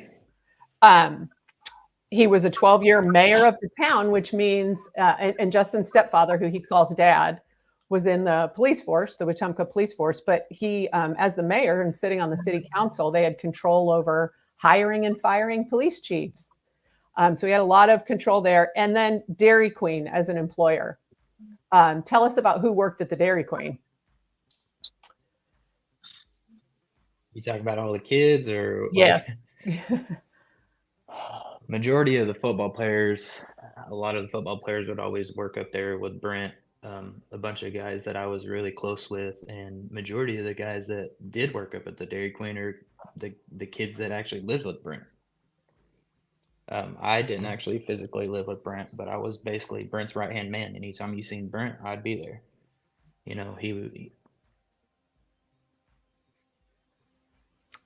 He was a 12-year mayor of the town, which means, and Justin's stepfather, who he calls dad, was in the police force, the Wetumka police force. But he, as the mayor and sitting on the city council, they had control over hiring and firing police chiefs. So he had a lot of control there. And then Dairy Queen as an employer. Tell us about who worked at the Dairy Queen. You talking about all the kids, or Yes. Majority of the football players, a lot of the football players would always work up there with Brent. A bunch of guys that I was really close with, and majority of the guys that did work up at the Dairy Queen are the kids that actually lived with Brent. I didn't actually physically live with Brent, but I was basically Brent's right-hand man. Anytime you seen Brent, I'd be there. You know, he would.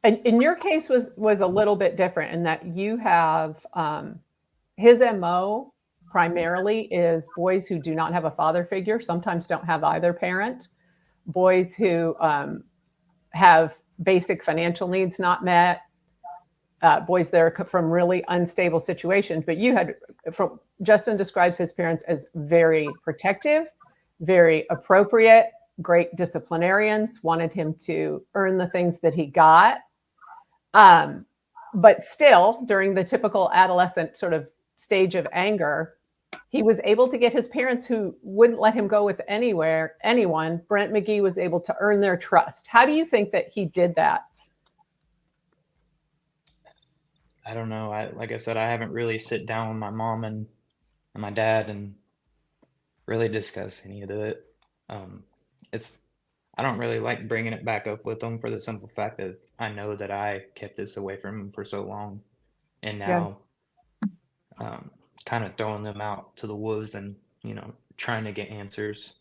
And in your case was a little bit different in that you have his MO primarily is boys who do not have a father figure, sometimes don't have either parent, boys who have basic financial needs not met, boys that are from really unstable situations. But you had, from Justin describes his parents as very protective, very appropriate, great disciplinarians, wanted him to earn the things that he got. But still, during the typical adolescent sort of stage of anger, he was able to get his parents, who wouldn't let him go with anyone. Brent McGee was able to earn their trust. How do you think that he did that? I don't know. Like I said, I haven't really sit down with my mom and my dad and really discuss any of it. I don't really like bringing it back up with them, for the simple fact that I know that I kept this away from them for so long, and now kind of throwing them out to the wolves and, you know, trying to get answers.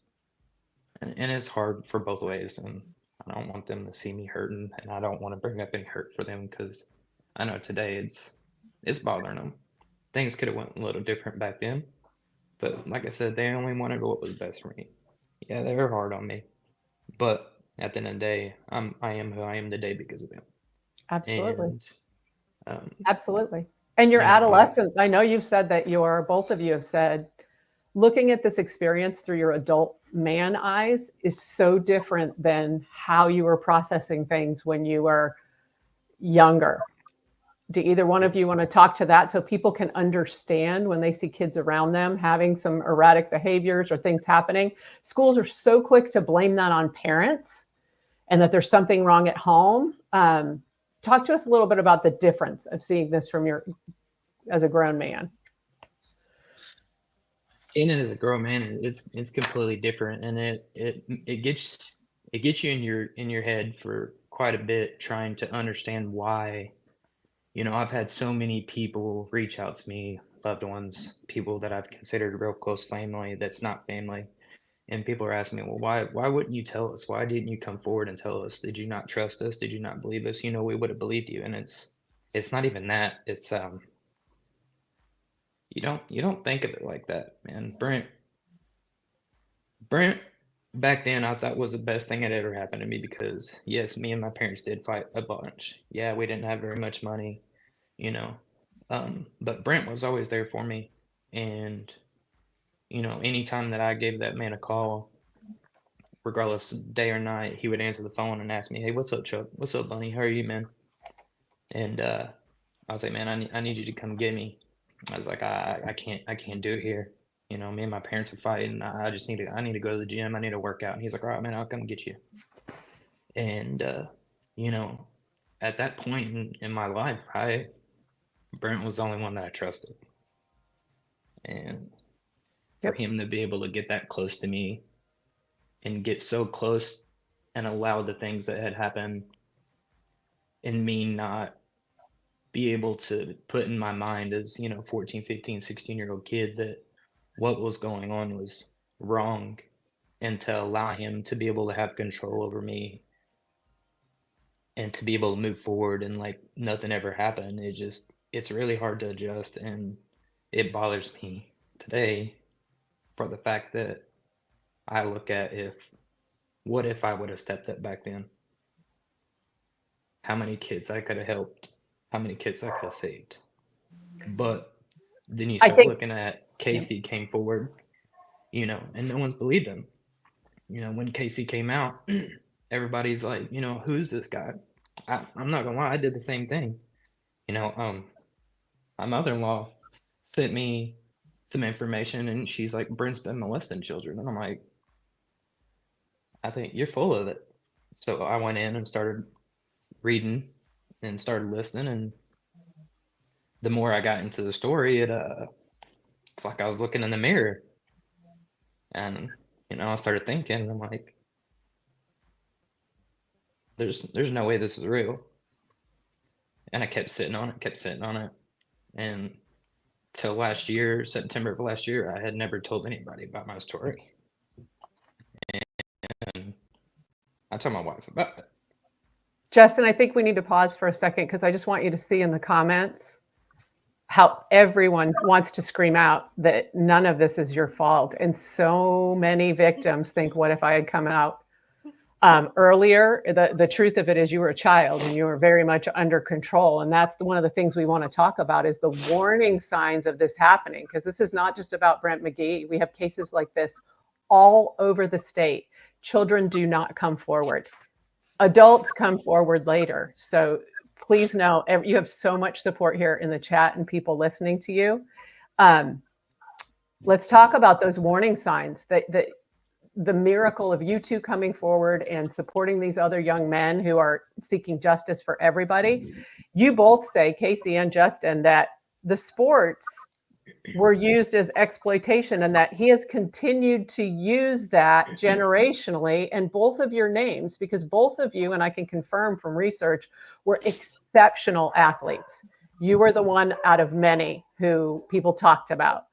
And it's hard for both ways, and I don't want them to see me hurting, and I don't want to bring up any hurt for them, because I know today it's bothering them. Things could have went a little different back then, but like I said, they only wanted what was best for me. Yeah, they were hard on me, but at the end of the day, I am who I am today because of them. Absolutely. And, absolutely. And your adolescence, I know you've said that both of you have said, looking at this experience through your adult man eyes is so different than how you were processing things when you were younger. Do either one of you want to talk to that, so people can understand when they see kids around them having some erratic behaviors or things happening? Schools are so quick to blame that on parents and that there's something wrong at home. Talk to us a little bit about the difference of seeing this from as a grown man. Seeing it as a grown man, it's completely different, and it gets you in your head for quite a bit, trying to understand why. You know, I've had so many people reach out to me, loved ones, people that I've considered real close family that's not family. And people are asking me, well, why wouldn't you tell us? Why didn't you come forward and tell us? Did you not trust us? Did you not believe us? You know, we would have believed you. And it's not even that. It's you don't think of it like that, man. Brent back then I thought was the best thing that ever happened to me, because yes, me and my parents did fight a bunch. Yeah, we didn't have very much money, you know. But Brent was always there for me. And, you know, anytime that I gave that man a call, regardless of day or night, he would answer the phone and ask me, "Hey, what's up, Chuck? What's up, Bunny? How are you, man?" And I was like, "Man, I need you to come get me." I was like, I can't do it here. You know, me and my parents are fighting. I need to go to the gym. I need to work out. And he's like, "All right, man, I'll come get you." And you know, at that point in my life, Brent was the only one that I trusted. And for him to be able to get that close to me and get so close and allow the things that had happened and me not be able to put in my mind as, you know, 14, 15, 16-year-old kid that what was going on was wrong, and to allow him to be able to have control over me and to be able to move forward and like nothing ever happened. It's really hard to adjust, and it bothers me today for the fact that I look at what if I would have stepped up back then? How many kids I could have helped, how many kids I could have saved. But then you start looking at Casey came forward, you know, and no one's believed him. You know, when Casey came out, everybody's like, you know, who's this guy? I'm not gonna lie, I did the same thing. You know, my mother-in-law sent me some information, and she's like, Brent's been molesting children. And I'm like, I think you're full of it. So I went in and started reading and started listening, and the more I got into the story, it's like I was looking in the mirror. And, you know, I started thinking, I'm like, there's no way this is real. And I kept sitting on it. And till last year, September of last year, I had never told anybody about my story. And I told my wife about it. Justin, I think we need to pause for a second, because I just want you to see in the comments how everyone wants to scream out that none of this is your fault. And so many victims think, what if I had come out earlier? The truth of it is you were a child and you were very much under control. And that's one of the things we want to talk about, is the warning signs of this happening, because this is not just about Brent McGee. We have cases like this all over the state. Children do not come forward. Adults come forward later. So please know, you have so much support here in the chat and people listening to you. Let's talk about those warning signs, that the miracle of you two coming forward and supporting these other young men who are seeking justice for everybody. You both say, Casey and Justin, that the sports were used as exploitation, and that he has continued to use that generationally. And both of your names, because both of you, and I can confirm from research, were exceptional athletes. You were the one out of many who people talked about.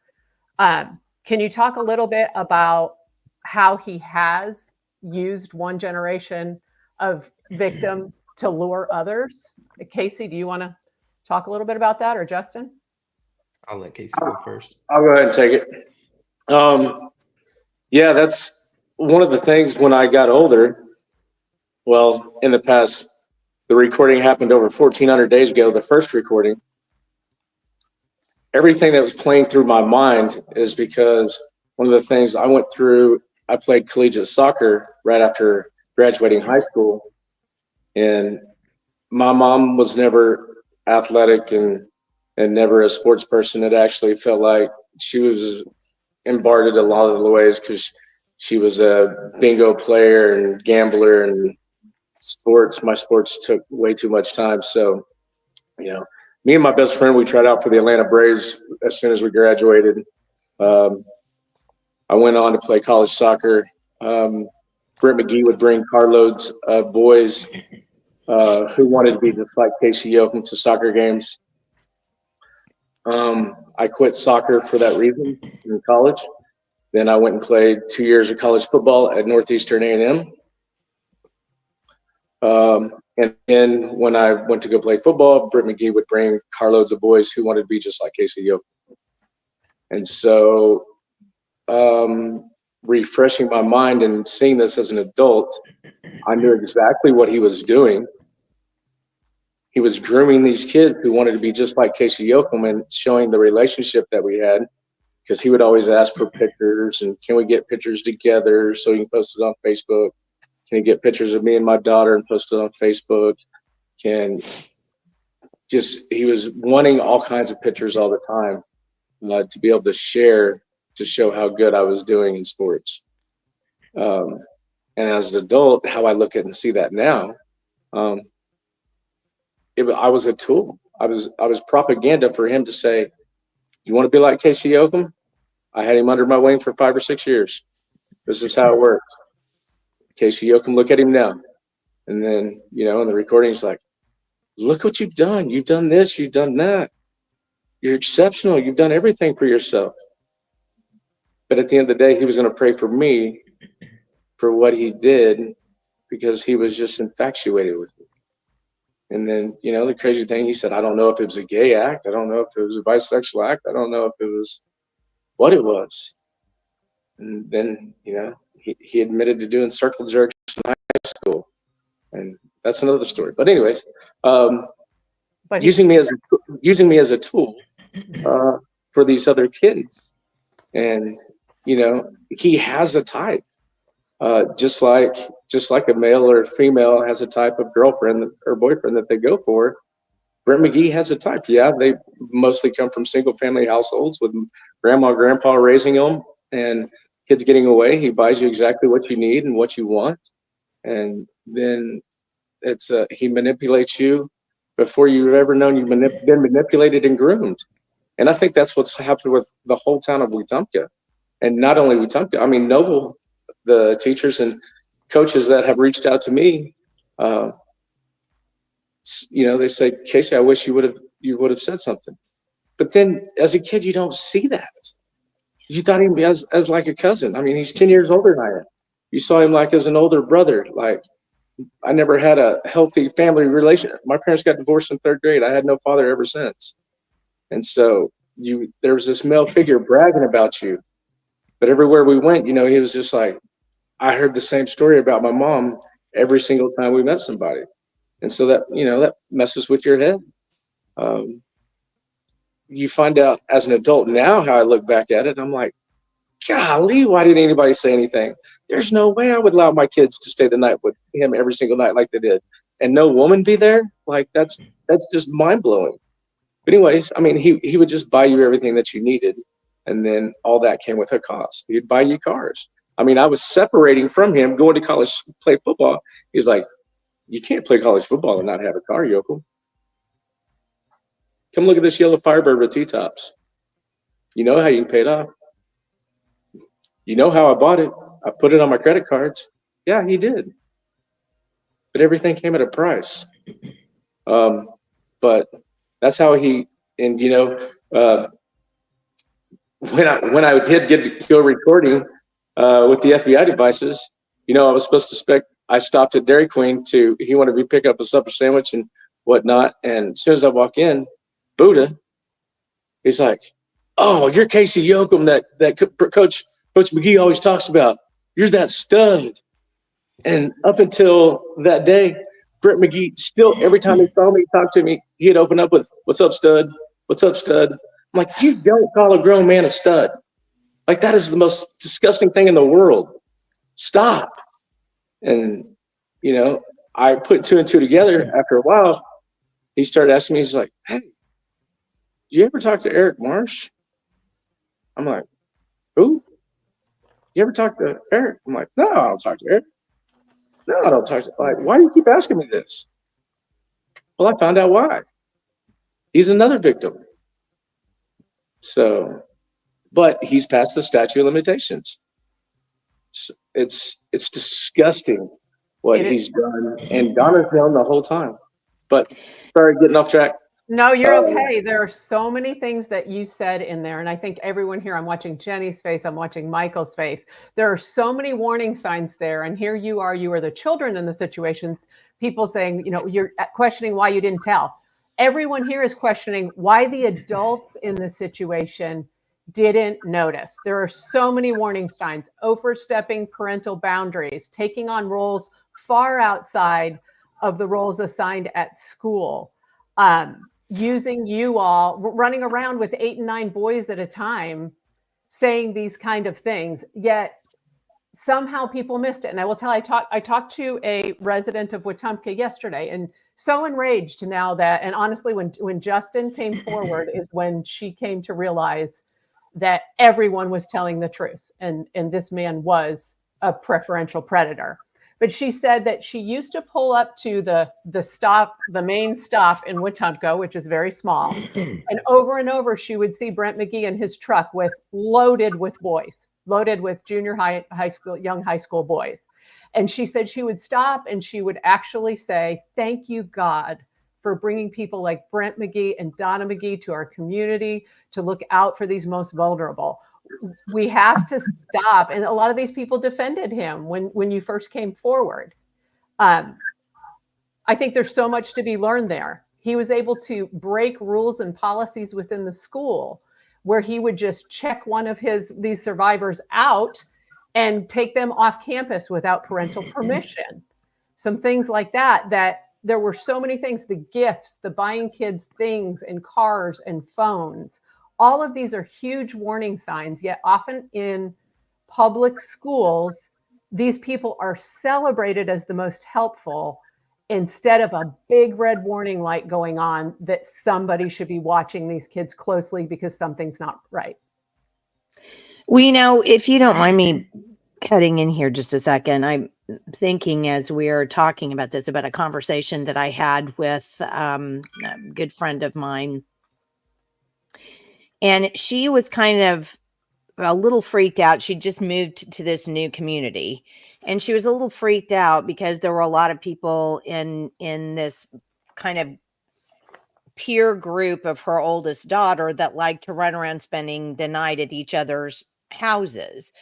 Can you talk a little bit about how he has used one generation of victim to lure others? Casey, do you want to talk a little bit about that, or Justin? I'll let Casey go first. I'll go ahead and take it. Yeah, that's one of the things when I got older. Well, in the past, the recording happened over 1,400 days ago, the first recording. Everything that was playing through my mind is because one of the things I went through, I played collegiate soccer right after graduating high school. And my mom was never athletic and never a sports person. It actually felt like she was embarked a lot of the ways, because she was a bingo player and gambler, and my sports took way too much time. So, you know, me and my best friend, we tried out for the Atlanta Braves as soon as we graduated. I went on to play college soccer. Brent McGee would bring carloads of boys who wanted to be just like Casey Yoakum to soccer games. I quit soccer for that reason in college. Then I went and played 2 years of college football at Northeastern A&M. And then when I went to go play football, Brent McGee would bring carloads of boys who wanted to be just like Casey Yoakum. And so refreshing my mind and seeing this as an adult, I knew exactly what he was doing. He was grooming these kids who wanted to be just like Casey Yoakum and showing the relationship that we had, because he would always ask for pictures and can we get pictures together so you can post it on Facebook? Can you get pictures of me and my daughter and post it on Facebook? He was wanting all kinds of pictures all the time to be able to share, to show how good I was doing in sports. And as an adult, how I look at and see that now, I was a tool. I was propaganda for him to say, you want to be like Casey Yoakum? I had him under my wing for 5 or 6 years. This is how it works. Casey Yoakum, look at him now. And then, in the recording, he's like, look what you've done. You've done this, you've done that. You're exceptional. You've done everything for yourself. But at the end of the day, he was going to pray for me for what he did, because he was just infatuated with me. And then, the crazy thing, he said, I don't know if it was a gay act. I don't know if it was a bisexual act. I don't know if it was what it was. And then, he admitted to doing circle jerks in high school. And that's another story. But anyways, using me as a tool for these other kids. And, he has a type. Just like a male or a female has a type of girlfriend or boyfriend that they go for, Brent McGee has a type. Yeah, they mostly come from single family households with grandma, grandpa raising them, and kids getting away. He buys you exactly what you need and what you want, and then he manipulates you before you've ever known you've been manipulated and groomed. And I think that's what's happened with the whole town of Wetumka, and not only Wetumka. I mean, Noble. The teachers and coaches that have reached out to me, they say, Casey, I wish you would have said something. But then as a kid, you don't see that. You thought him as like a cousin. I mean, he's 10 years older than I am. You saw him like as an older brother. Like, I never had a healthy family relationship. My parents got divorced in 3rd grade. I had no father ever since. And so there was this male figure bragging about you. But everywhere we went, he was just like, I heard the same story about my mom every single time we met somebody. And so that, that messes with your head. You find out as an adult now how I look back at it. I'm like, golly, why didn't anybody say anything? There's no way I would allow my kids to stay the night with him every single night like they did. And no woman be there? Like, that's just mind blowing. But anyways, I mean, he would just buy you everything that you needed. And then all that came with a cost. He'd buy you cars. I mean, I was separating from him, going to college to play football. He's like, you can't play college football and not have a car, Yoakum. Come look at this yellow Firebird with T-tops. You know how you can pay it off. You know how I bought it. I put it on my credit cards. Yeah, he did. But everything came at a price. But that's how he, and when I did get to go recording with the FBI devices, I was supposed to I stopped at Dairy Queen he wanted me to pick up a supper sandwich and whatnot. And as soon as I walk in, Buddha, he's like, oh, you're Casey Yoakum that Coach McGee always talks about. You're that stud. And up until that day, Brent McGee still, every time he saw me, talk to me, he'd open up with, what's up, stud? What's up, stud? I'm like, you don't call a grown man a stud. Like, that is the most disgusting thing in the world. Stop. And, I put 2 and 2 together. After a while, he started asking me, he's like, hey, you ever talk to Eric Marsh? I'm like, who? You ever talk to Eric? I'm like, no, I don't talk to Eric. No, I don't talk to, like, why do you keep asking me this? Well, I found out why. He's another victim. So, but he's past the statute of limitations. It's disgusting what he's done, and Donna's known the whole time. But sorry, getting off track. No, you're okay. There are so many things that you said in there, and I think everyone here, I'm watching Jenny's face, I'm watching Michael's face. There are so many warning signs there, and here you are the children in the situations, people saying, you're questioning why you didn't tell. Everyone here is questioning why the adults in this situation didn't notice. There are so many warning signs: overstepping parental boundaries, taking on roles far outside of the roles assigned at school, using you all, running around with 8 and 9 boys at a time, saying these kind of things, yet somehow people missed it. And I will tell, I talked to a resident of Wetumka yesterday, and so enraged now that, and honestly, when Justin came forward is when she came to realize that everyone was telling the truth, and this man was a preferential predator. But she said that she used to pull up to the main stop in Wetumka, which is very small, and over she would see Brent McGee in his truck loaded with boys, loaded with junior high school, young high school boys. And she said she would stop and she would actually say, "Thank you, God, for bringing people like Brent McGee and Donna McGee to our community to look out for these most vulnerable. We have to stop." And a lot of these people defended him when you first came forward. I think there's so much to be learned there. He was able to break rules and policies within the school, where he would just check one of these survivors out and take them off campus without parental permission. Some things like that there were so many things: the gifts, the buying kids things and cars and phones. All of these are huge warning signs, yet often in public schools, these people are celebrated as the most helpful, instead of a big red warning light going on that somebody should be watching these kids closely because something's not right. Well, if you don't mind me cutting in here just a second, I'm thinking as we are talking about this, about a conversation that I had with a good friend of mine. And she was kind of a little freaked out. She just moved to this new community, and she was a little freaked out because there were a lot of people in this kind of peer group of her oldest daughter that liked to run around spending the night at each other's houses.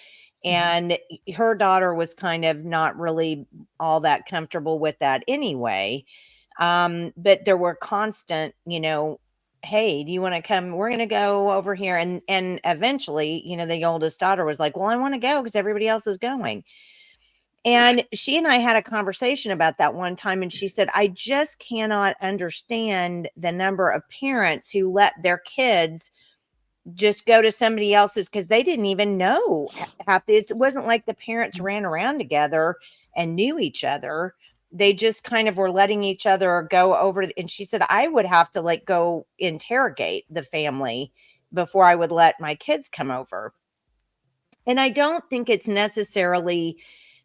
And her daughter was kind of not really all that comfortable with that anyway. But there were constant, "Hey, do you want to come? We're going to go over here." And eventually, the oldest daughter was like, "Well, I want to go because everybody else is going." And she and I had a conversation about that one time. And she said, "I just cannot understand the number of parents who let their kids just go to somebody else's, because they didn't even know half. It wasn't like the parents ran around together and knew each other. They just kind of were letting each other go over." And she said, "I would have to go interrogate the family before I would let my kids come over." And I don't think it's necessarily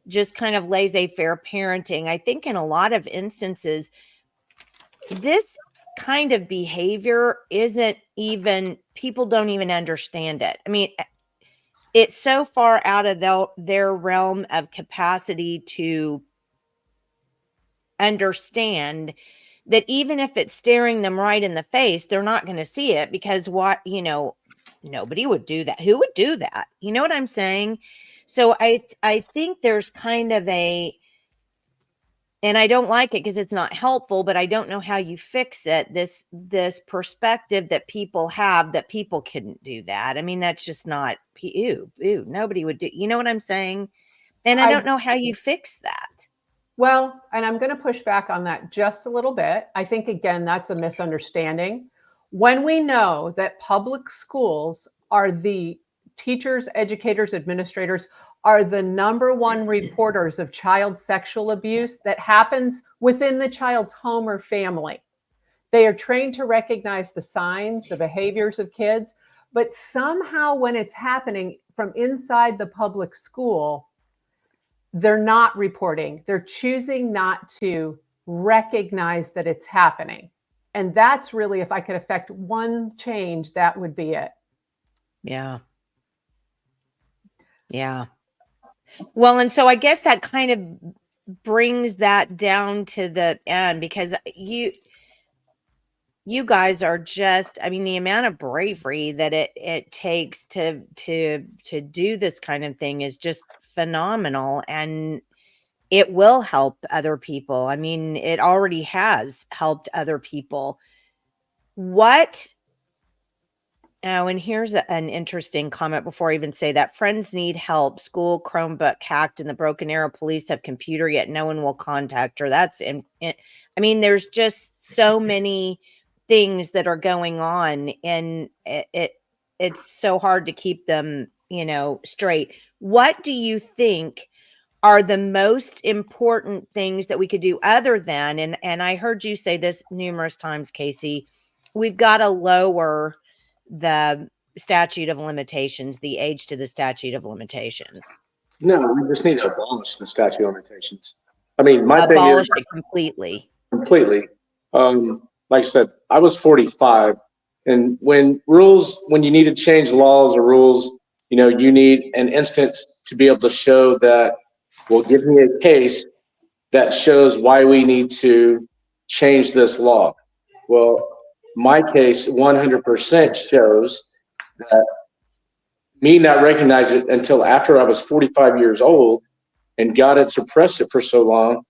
just kind of laissez-faire parenting. I think in a lot of instances, this kind of behavior people don't even understand it. I mean, it's so far out of their realm of capacity to understand that even if it's staring them right in the face, they're not going to see it, because nobody would do that. Who would do that? You know what I'm saying? So I think there's kind of and I don't like it because it's not helpful, but I don't know how you fix it. This perspective that people have, that people couldn't do that. I mean, that's just not, ew, nobody would do, you know what I'm saying? And I don't know how you fix that. Well, and I'm going to push back on that just a little bit. I think, again, that's a misunderstanding. When we know that public schools are the teachers, educators, administrators are the number one reporters of child sexual abuse that happens within the child's home or family. They are trained to recognize the signs, the behaviors of kids, but somehow when it's happening from inside the public school, they're not reporting. They're choosing not to recognize that it's happening. And that's really, if I could affect one change, that would be it. Yeah. Yeah. Well, and so I guess that kind of brings that down to the end, because you guys are just, I mean, the amount of bravery that it takes to do this kind of thing is just phenomenal, and it will help other people. I mean, it already has helped other people. What Oh, and here's an interesting comment before I even say that. Friends need help. School Chromebook hacked in the Broken Arrow. Police have computer, yet no one will contact her. I mean, there's just so many things that are going on, and it's so hard to keep them, straight. What do you think are the most important things that we could do other than, and I heard you say this numerous times, Casey, we've got to lower the statute of limitations, the age to the statute of limitations. No, we just need to abolish the statute of limitations. I mean, my thing is Abolish it completely. Completely. Like I said, I was 45, and when you need to change laws or rules, you need an instance to be able to show that, well, give me a case that shows why we need to change this law. Well, my case 100% shows that me not recognize it until after I was 45 years old, and God had suppressed it for so long,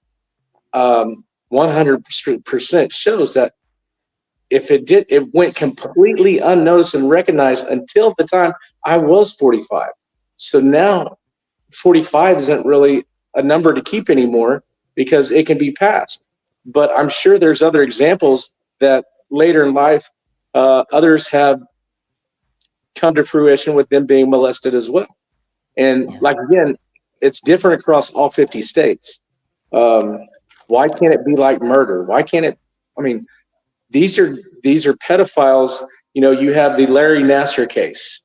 100% shows that if it went completely unnoticed and recognized until the time I was 45. So now 45 isn't really a number to keep anymore because it can be passed. But I'm sure there's other examples that later in life, others have come to fruition with them being molested as well. And like, again, it's different across all 50 states. Why can't it be like murder? Why can't it? I mean, these are pedophiles. You have the Larry Nassar case.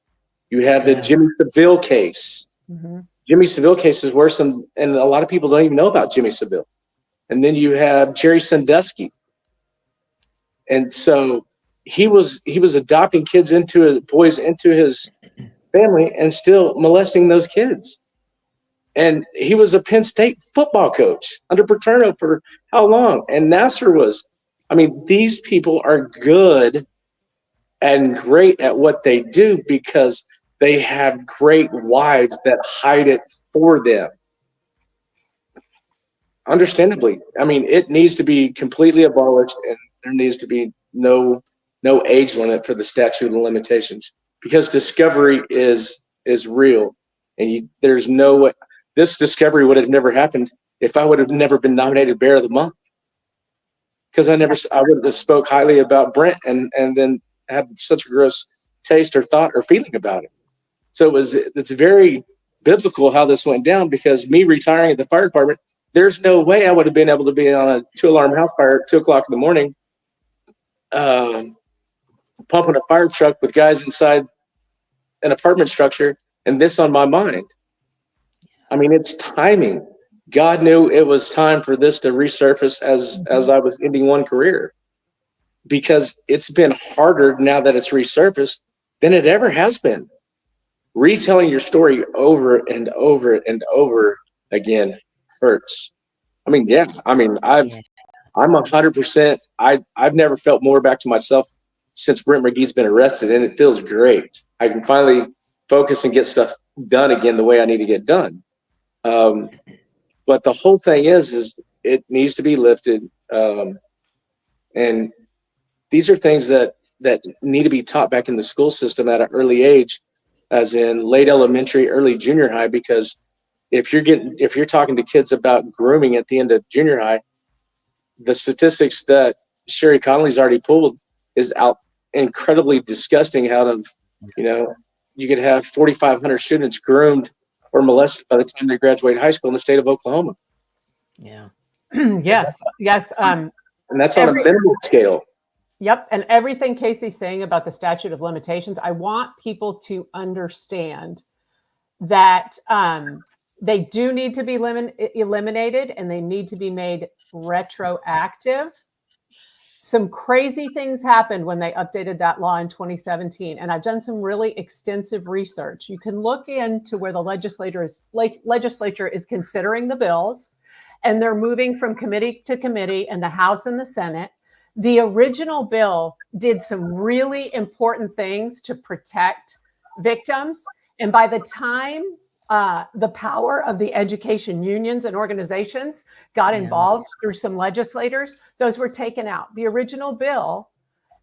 You have the Jimmy Savile case. Mm-hmm. Jimmy Savile case is worse and a lot of people don't even know about Jimmy Savile. And then you have Jerry Sandusky. And so he was adopting boys into his family and still molesting those kids. And he was a Penn State football coach under Paterno for how long? And Nassar was. I mean, these people are good and great at what they do because they have great wives that hide it for them. Understandably. I mean, it needs to be completely abolished, and there needs to be no age limit for the statute of limitations because discovery is real. And there's no way. This discovery would have never happened if I would have never been nominated Bear of the Month. Because I would have spoke highly about Brent and then had such a gross taste or thought or feeling about it. So it's very biblical how this went down because me retiring at the fire department, there's no way I would have been able to be on a 2-alarm house fire at 2:00 in the morning, pumping a fire truck with guys inside an apartment structure and this on my mind. I mean, it's timing. God knew it was time for this to resurface as I was ending one career because it's been harder now that it's resurfaced than it ever has been. Retelling your story over and over and over again hurts. I mean, yeah. I mean, I'm 100%. I've never felt more back to myself since Brent McGee's been arrested, and it feels great. I can finally focus and get stuff done again the way I need to get done. But the whole thing is it needs to be lifted. And these are things that need to be taught back in the school system at an early age, as in late elementary, early junior high, because if you're talking to kids about grooming at the end of junior high, the statistics that Sherry Connolly's already pulled is incredibly disgusting. Out of, you could have 4,500 students groomed or molested by the time they graduate high school in the state of Oklahoma. Yeah. Yes. And that's on a minimum scale. Yep. And everything Casey's saying about the statute of limitations, I want people to understand that they do need to be eliminated and they need to be made retroactive. Some crazy things happened when they updated that law in 2017. And I've done some really extensive research. You can look into where the legislature is considering the bills, and they're moving from committee to committee in the House and the Senate. The original bill did some really important things to protect victims. And by the time the power of the education unions and organizations got involved through some legislators, those were taken out. The original bill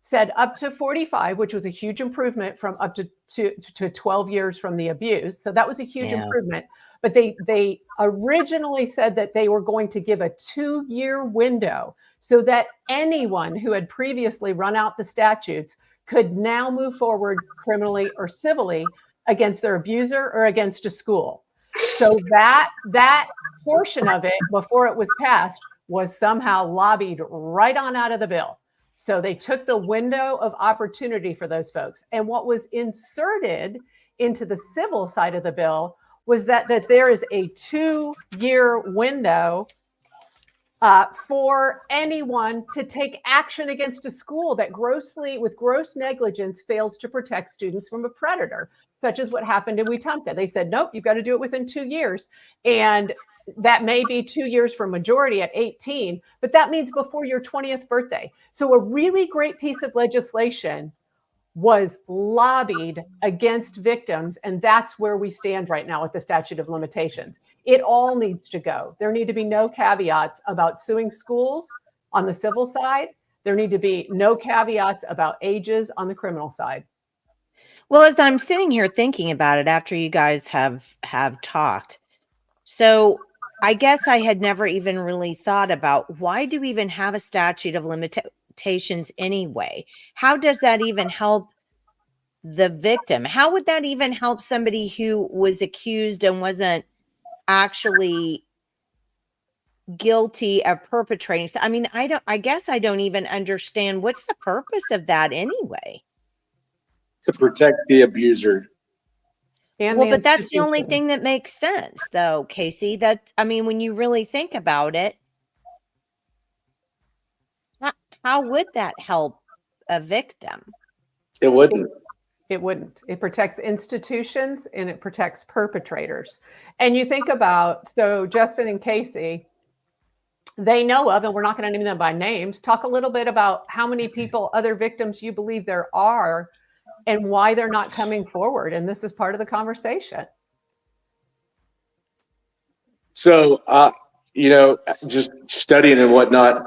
said up to 45, which was a huge improvement from up to 12 years from the abuse. So that was a huge improvement. But they originally said that they were going to give a 2-year window so that anyone who had previously run out the statutes could now move forward criminally or civilly against their abuser or against a school. So that portion of it before it was passed was somehow lobbied right on out of the bill. So they took the window of opportunity for those folks. And what was inserted into the civil side of the bill was that there is a 2-year window for anyone to take action against a school that with gross negligence fails to protect students from a predator, such as what happened in Wetumka. They said, nope, you've got to do it within 2 years. And that may be 2 years for majority at 18, but that means before your 20th birthday. So a really great piece of legislation was lobbied against victims, and that's where we stand right now with the statute of limitations. It all needs to go. There need to be no caveats about suing schools on the civil side. There need to be no caveats about ages on the criminal side. Well, as I'm sitting here thinking about it after you guys have talked, so I guess I had never even really thought about, why do we even have a statute of limitations anyway? How does that even help the victim? How would that even help somebody who was accused and wasn't actually guilty of perpetrating? I mean, I guess I don't even understand, what's the purpose of that anyway? To protect the abuser. Well, but that's the only thing that makes sense, though, Casey. I mean, when you really think about it, how would that help a victim? It wouldn't. It wouldn't. It protects institutions and it protects perpetrators. And you think about, so Justin and Casey, they know of, and we're not going to name them by names, talk a little bit about how many people, other victims you believe there are, and why they're not coming forward. And this is part of the conversation. So, just studying and whatnot,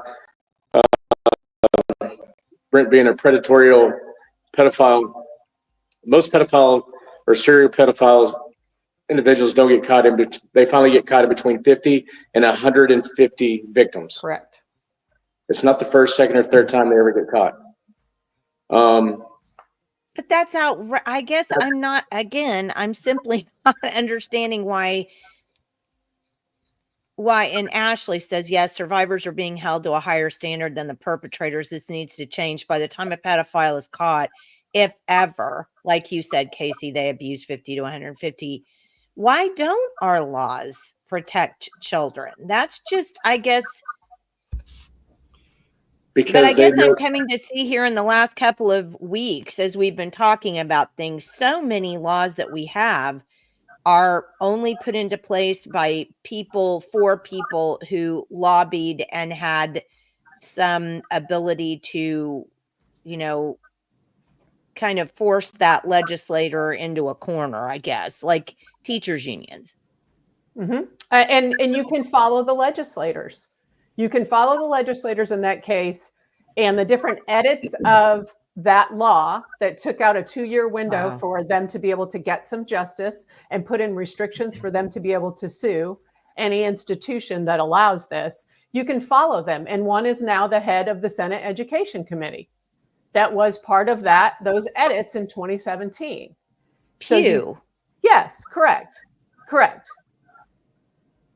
Brent being a predatory pedophile, most pedophile or serial pedophiles individuals don't get caught they finally get caught in between 50 and 150 victims. Correct. It's not the first, second, or third time they ever get caught. But that's I guess I'm simply not understanding why, and Ashley says, yes, survivors are being held to a higher standard than the perpetrators. This needs to change. By the time a pedophile is caught, if ever, like you said, Casey, they abuse 50 to 150. Why don't our laws protect children? That's just, I guess. But I guess I'm coming to see here in the last couple of weeks, as we've been talking about things, so many laws that we have are only put into place by people, for people who lobbied and had some ability to, kind of force that legislator into a corner, I guess, like teachers' unions. Mm-hmm. And you can follow the legislators. You can follow the legislators in that case, and the different edits of that law that took out a 2-year window for them to be able to get some justice and put in restrictions for them to be able to sue any institution that allows this. You can follow them. And one is now the head of the Senate Education Committee. That was part of those edits in 2017. Pew. Yes, correct.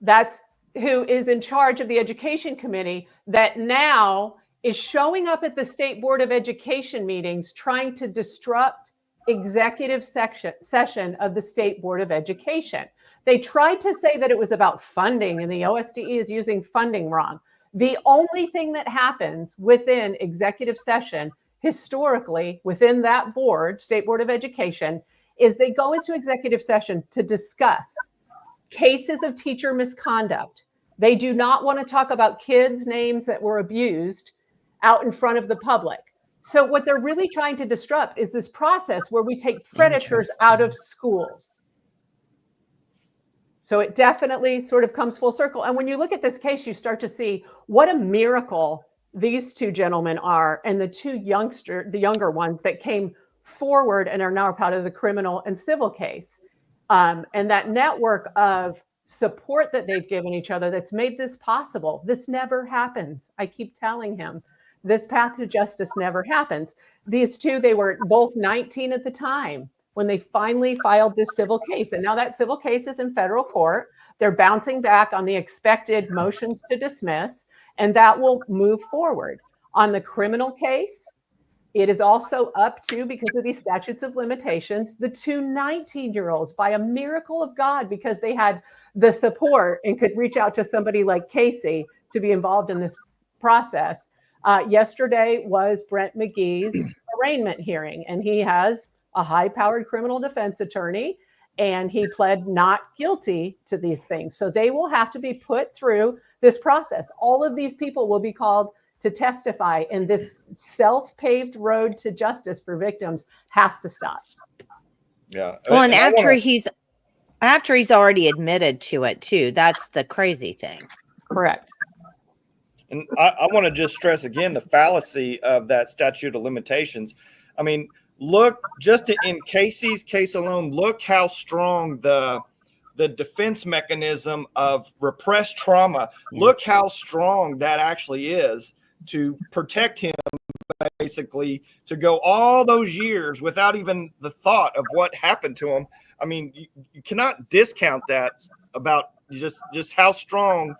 That's who is in charge of the Education Committee that now is showing up at the State Board of Education meetings trying to disrupt executive session of the State Board of Education. They tried to say that it was about funding and the OSDE is using funding wrong. The only thing that happens within executive session historically within that board, State Board of Education, is they go into executive session to discuss cases of teacher misconduct. They do not want to talk about kids' names that were abused out in front of the public. So what they're really trying to disrupt is this process where we take predators out of schools. So it definitely sort of comes full circle. And when you look at this case, you start to see what a miracle these two gentlemen are, and the the younger ones that came forward and are now part of the criminal and civil case. And that network of support that they've given each other that's made this possible. This never happens. I keep telling him, this path to justice never happens. These two, they were both 19 at the time when they finally filed this civil case. And now that civil case is in federal court. They're bouncing back on the expected motions to dismiss, and that will move forward. On the criminal case, it is also up to, because of these statutes of limitations, the two 19-year-olds, by a miracle of God, because they had the support and could reach out to somebody like Casey to be involved in this process. Yesterday was Brent McGee's arraignment hearing, and he has a high-powered criminal defense attorney, and he pled not guilty to these things. So they will have to be put through this process. All of these people will be called to testify, and this self-paved road to justice for victims has to stop. Yeah. Well, and after he's already admitted to it too. That's the crazy thing. Correct. And I want to just stress again the fallacy of that statute of limitations. I mean, look, just in Casey's case alone, look how strong the defense mechanism of repressed trauma, look how strong that actually is to protect him, basically, to go all those years without even the thought of what happened to him. I mean, you cannot discount that about just how strong,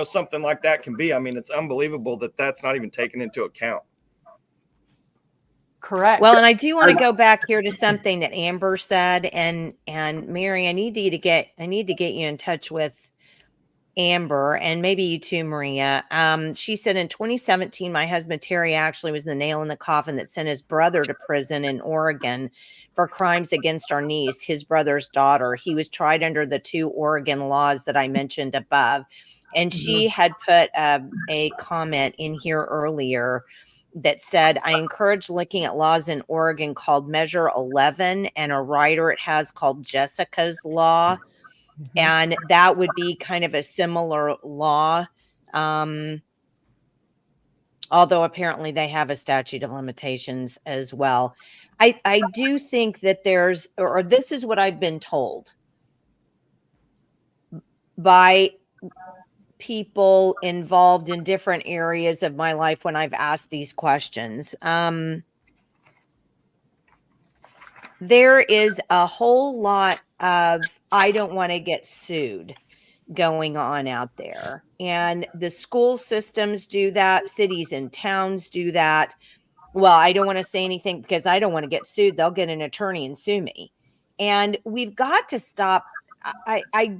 something like that can be. I mean, it's unbelievable that that's not even taken into account. Correct. Well, and I do want to go back here to something that Amber said, and Mary, I need to get you in touch with Amber, and maybe you too, Maria. She said in 2017, my husband Terry actually was the nail in the coffin that sent his brother to prison in Oregon for crimes against our niece, his brother's daughter. He was tried under the two Oregon laws that I mentioned above, and she had put a comment in here earlier that said, I encourage looking at laws in Oregon called Measure 11 and a rider it has called Jessica's Law. And that would be kind of a similar law. Although apparently they have a statute of limitations as well. I do think that or this is what I've been told by people involved in different areas of my life when I've asked these questions. There is a whole lot of I don't want to get sued going on out there. And the school systems do that. Cities and towns do that. Well, I don't want to say anything because I don't want to get sued. They'll get an attorney and sue me. And we've got to stop. I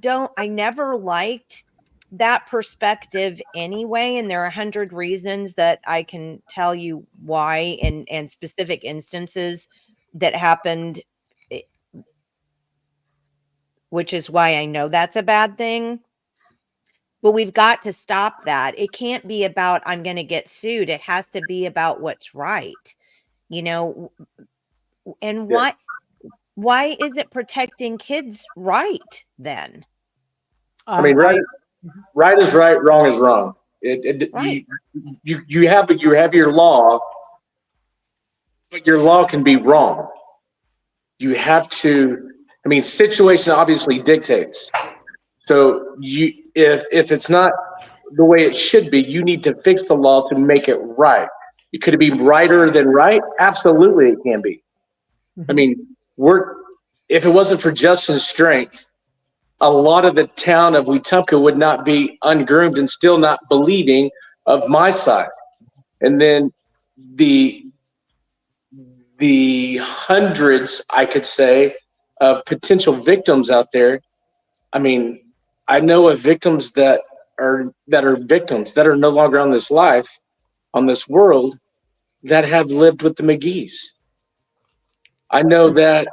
never liked that perspective anyway. And there are 100 reasons that I can tell you why and specific instances that happened, which is why I know that's a bad thing. But we've got to stop that. It can't be about I'm going to get sued. It has to be about what's right, and why is it protecting kids' right then? I mean, right is right, wrong is wrong. Right. You have your law, but your law can be wrong. You have to. I mean, situation obviously dictates. So if it's not the way it should be, you need to fix the law to make it right. Could it be righter than right? Absolutely, it can be. I mean, if it wasn't for Justin's strength, a lot of the town of Wetumka would not be ungroomed and still not believing of my side. And then the hundreds, I could say, of potential victims out there. I mean, I know of victims that are victims that are no longer on this life, on this world, that have lived with the McGees. I know that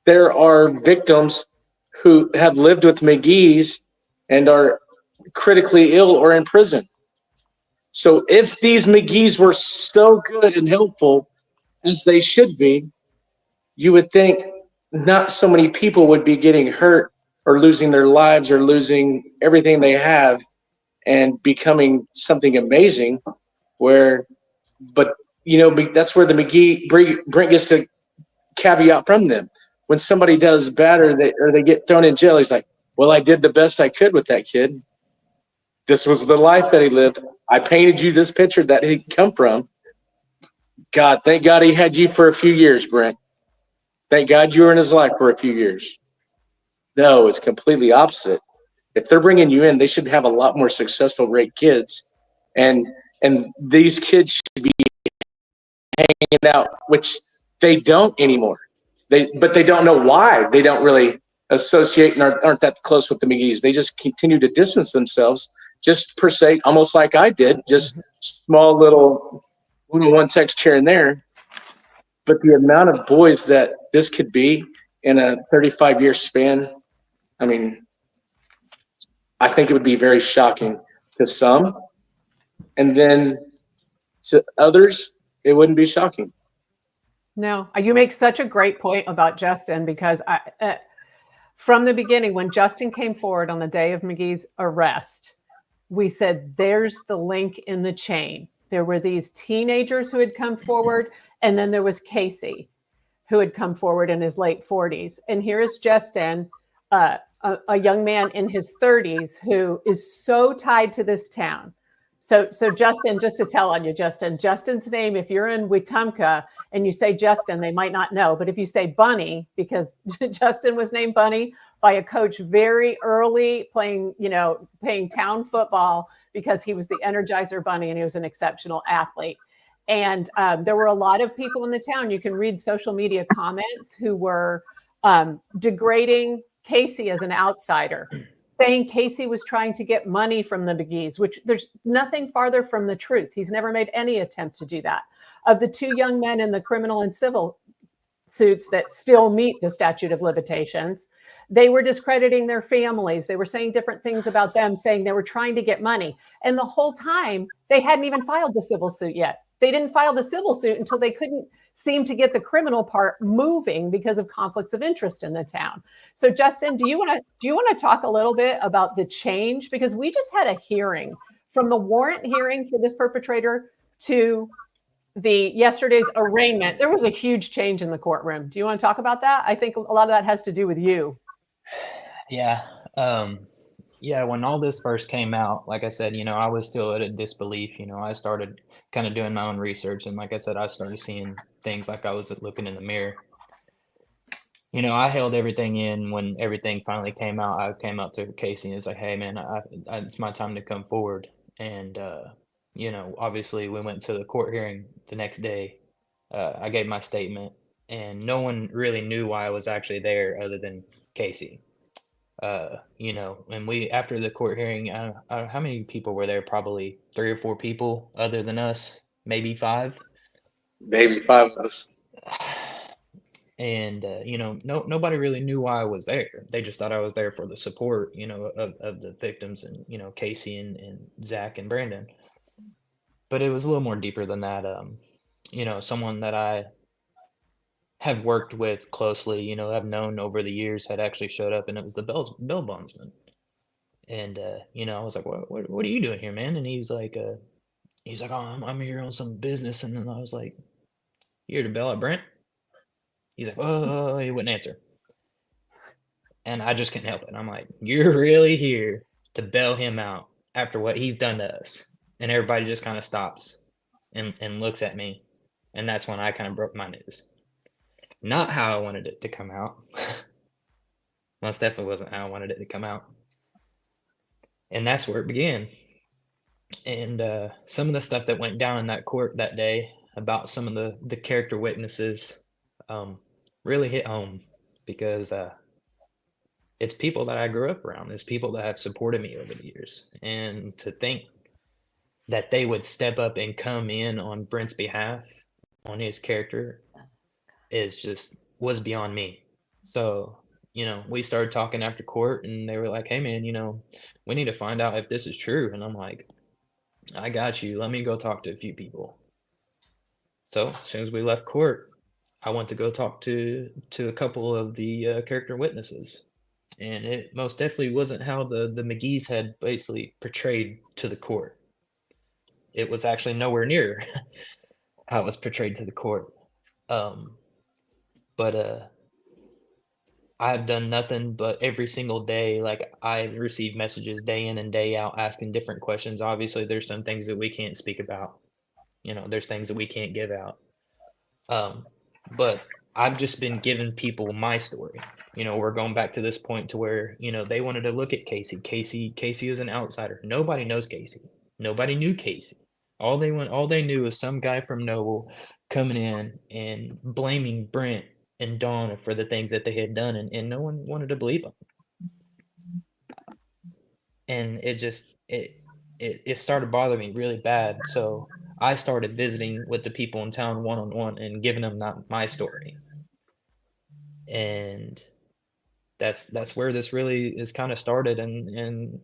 there are victims who have lived with McGees and are critically ill or in prison. So if these McGees were so good and helpful as they should be, you would think not so many people would be getting hurt or losing their lives or losing everything they have and becoming something amazing. But that's where the Brent gets to caveat from them. When somebody does bad or they get thrown in jail, he's like, well, I did the best I could with that kid. This was the life that he lived. I painted you this picture that he'd come from. God, thank God he had you for a few years, Brent. Thank God you were in his life for a few years. No, it's completely opposite. If they're bringing you in, they should have a lot more successful, great kids. And these kids should be hanging out, which they don't anymore. But they don't know why. They don't really associate and aren't that close with the McGee's. They just continue to distance themselves, just per se, almost like I did, just small little one text here and there. But the amount of boys that this could be in a 35-year span, I mean, I think it would be very shocking to some. And then to others, it wouldn't be shocking. No, you make such a great point about Justin, because from the beginning, when Justin came forward on the day of McGee's arrest, we said, there's the link in the chain. There were these teenagers who had come forward, and then there was Casey, who had come forward in his late 40s. And here is Justin, a young man in his 30s who is so tied to this town. So Justin, just to tell on you, Justin's name, if you're in Wetumka and you say Justin, they might not know. But if you say Bunny, because Justin was named Bunny by a coach very early playing town football, because he was the Energizer Bunny and he was an exceptional athlete. And there were a lot of people in the town, you can read social media comments, who were degrading Casey as an outsider, saying Casey was trying to get money from the McGee's, which there's nothing farther from the truth. He's never made any attempt to do that. Of the two young men in the criminal and civil suits that still meet the statute of limitations, they were discrediting their families. They were saying different things about them, saying they were trying to get money. And the whole time, they hadn't even filed the civil suit yet. They didn't file the civil suit until they couldn't seem to get the criminal part moving because of conflicts of interest in the town. So Justin, do you want to talk a little bit about the change? Because we just had a hearing, from the warrant hearing for this perpetrator to yesterday's arraignment. There was a huge change in the courtroom. Do you want to talk about that? I think a lot of that has to do with you. Yeah. When all this first came out, like I said, I was still at a disbelief. I started kind of doing my own research, and like I said, I started seeing things like I was looking in the mirror. I held everything in. When everything finally came out, I came up to Casey and was like, hey man, it's my time to come forward. And obviously we went to the court hearing the next day. I gave my statement, and no one really knew why I was actually there other than Casey. And we, after the court hearing, how many people were there? Probably 3 or 4 people other than us, maybe 5. Maybe 5 of us. And nobody really knew why I was there. They just thought I was there for the support, of the victims, and Casey and Zach and Brandon. But it was a little more deeper than that. Someone that I have worked with closely, I've known over the years, had actually showed up, and it was the bail bondsman. And I was like, what are you doing here, man? And he's like, oh, I'm here on some business. And then I was like, you here to bail out Brent? He's like, oh, he wouldn't answer. And I just couldn't help it. I'm like, you're really here to bail him out after what he's done to us? And everybody just kind of stops and looks at me. And that's when I kind of broke my news. Not how I wanted it to come out. Most definitely wasn't how I wanted it to come out. And that's where it began. And some of the stuff that went down in that court that day about some of the character witnesses really hit home, because it's people that I grew up around. It's people that have supported me over the years. And to think that they would step up and come in on Brent's behalf, on his character, was beyond me. So, we started talking after court, and they were like, hey man, we need to find out if this is true. And I'm like, I got you. Let me go talk to a few people. So as soon as we left court, I went to go talk to a couple of the character witnesses. And it most definitely wasn't how the McGee's had basically portrayed to the court. It was actually nowhere near how it was portrayed to the court. But I've done nothing but every single day, like, I receive messages day in and day out asking different questions. Obviously, there's some things that we can't speak about. There's things that we can't give out. But I've just been giving people my story. We're going back to this point to where, they wanted to look at Casey. Casey is an outsider. Nobody knows Casey. Nobody knew Casey. All they knew was some guy from Noble coming in and blaming Brent and Dawn for the things that they had done, and no one wanted to believe them. And it started bothering me really bad. So I started visiting with the people in town one-on-one and giving them my story. And that's where this really is kind of started. And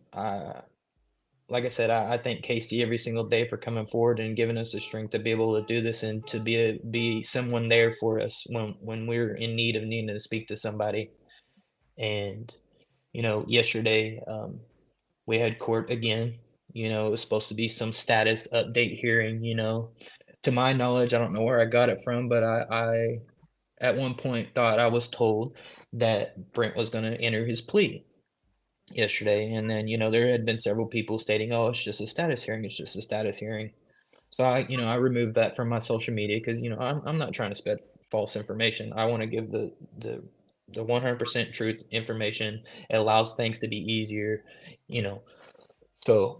like I said, I thank Casey every single day for coming forward and giving us the strength to be able to do this and to be someone there for us when we're in need of needing to speak to somebody. And yesterday we had court again. It was supposed to be some status update hearing. To my knowledge, I don't know where I got it from, but I at one point thought I was told that Brent was going to enter his plea yesterday. And then, there had been several people stating, oh, it's just a status hearing. It's just a status hearing. So I removed that from my social media because, I'm not trying to spread false information. I want to give the 100% truth information. It allows things to be easier, So,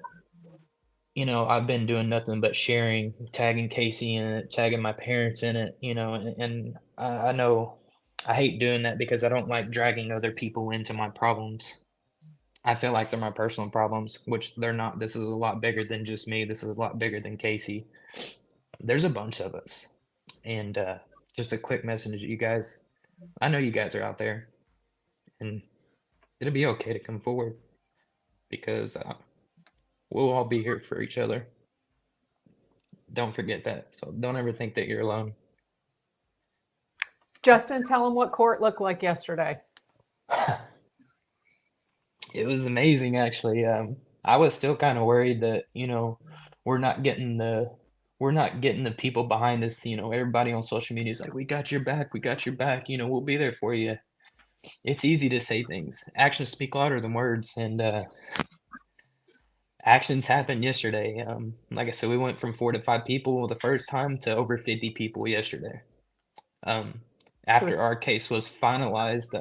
I've been doing nothing but sharing, tagging Casey in it, tagging my parents in it, and I know I hate doing that because I don't like dragging other people into my problems. I feel like they're my personal problems, which they're not. This is a lot bigger than just me. This is a lot bigger than Casey. There's a bunch of us. And just a quick message to you guys. I know you guys are out there, and it'll be okay to come forward because we'll all be here for each other. Don't forget that. So don't ever think that you're alone. Justin, tell them what court looked like yesterday. It was amazing, actually. I was still kind of worried that, we're not getting the people behind us. Everybody on social media is like, we got your back. We got your back. We'll be there for you. It's easy to say things. Actions speak louder than words. And actions happened yesterday. Like I said, we went from 4 to 5 people the first time to over 50 people yesterday. After our case was finalized,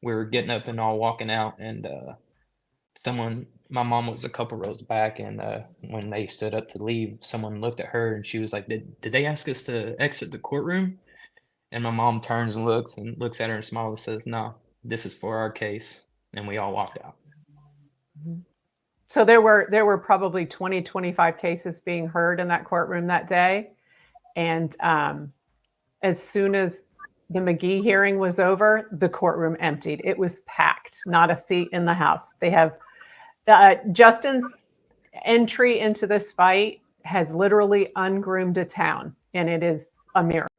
we were getting up and all walking out, and my mom was a couple rows back, and when they stood up to leave, someone looked at her and she was like, did they ask us to exit the courtroom? And my mom turns and looks at her and smiles and says, no, this is for our case. And we all walked out. So there were probably 20, 25 cases being heard in that courtroom that day. And as soon as the McGee hearing was over, the courtroom emptied. It was packed, not a seat in the house. They have Justin's entry into this fight has literally ungroomed a town, and it is a miracle.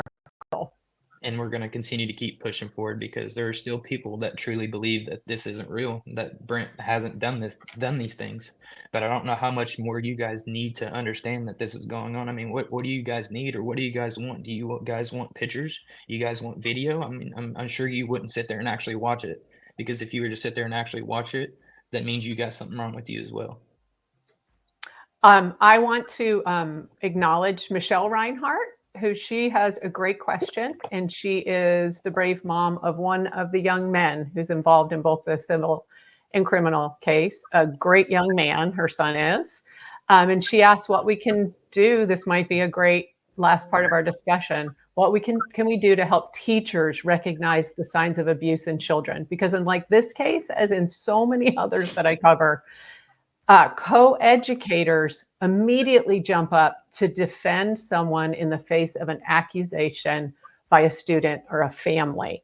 And we're going to continue to keep pushing forward because there are still people that truly believe that this isn't real, that Brent hasn't done these things. But I don't know how much more you guys need to understand that this is going on. I mean, what do you guys need, or what do you guys want? Do you guys want pictures? You guys want video? I mean, I'm sure you wouldn't sit there and actually watch it, because if you were to sit there and actually watch it, that means you got something wrong with you as well. I want to acknowledge Michelle Reinhardt, who she has a great question, and she is the brave mom of one of the young men who's involved in both the civil and criminal case. A great young man, her son is. And she asked what we can do. This might be a great last part of our discussion. What can we do to help teachers recognize the signs of abuse in children? Because in like this case, as in so many others that I cover, co-educators immediately jump up to defend someone in the face of an accusation by a student or a family.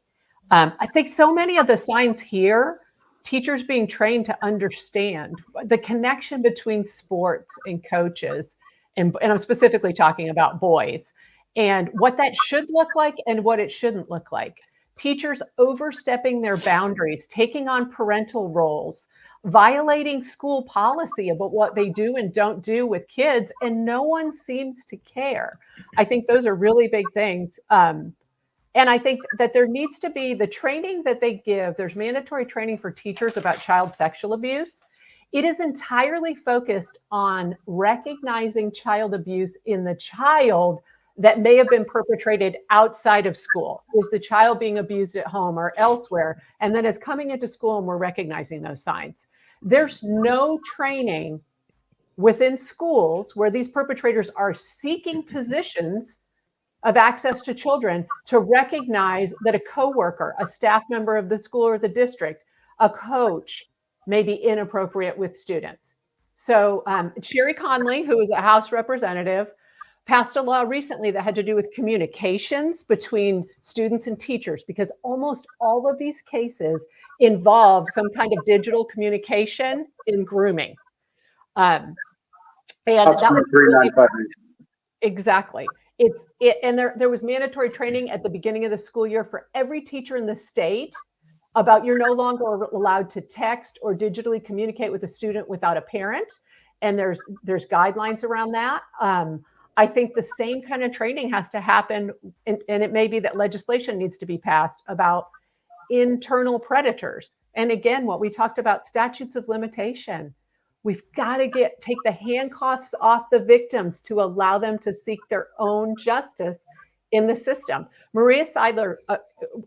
I think so many of the signs here, teachers being trained to understand the connection between sports and coaches, and I'm specifically talking about boys, and what that should look like and what it shouldn't look like. teachers overstepping their boundaries, taking on parental roles, violating school policy about what they do and don't do with kids, and no one seems to care. I think those are really big things. And I think that there needs to be the training that they give. There's mandatory training for teachers about child sexual abuse. It is entirely focused on recognizing child abuse in the child that may have been perpetrated outside of school. Is the child being abused at home or elsewhere? And then is coming into school and we're recognizing those signs. There's no training within schools where these perpetrators are seeking positions of access to children to recognize that a coworker, a staff member of the school or the district, a coach may be inappropriate with students. So Sherry Conley, who is a House representative, passed a law recently that had to do with communications between students and teachers, because almost all of these cases involve some kind of digital communication in grooming. And that was really, exactly. And there was mandatory training at the beginning of the school year for every teacher in the state about you're no longer allowed to text or digitally communicate with a student without a parent. And there's guidelines around that. I think the same kind of training has to happen, and it may be that legislation needs to be passed about internal predators. And again, what we talked about, statutes of limitation. We've got to take the handcuffs off the victims to allow them to seek their own justice in the system. Maria Seidler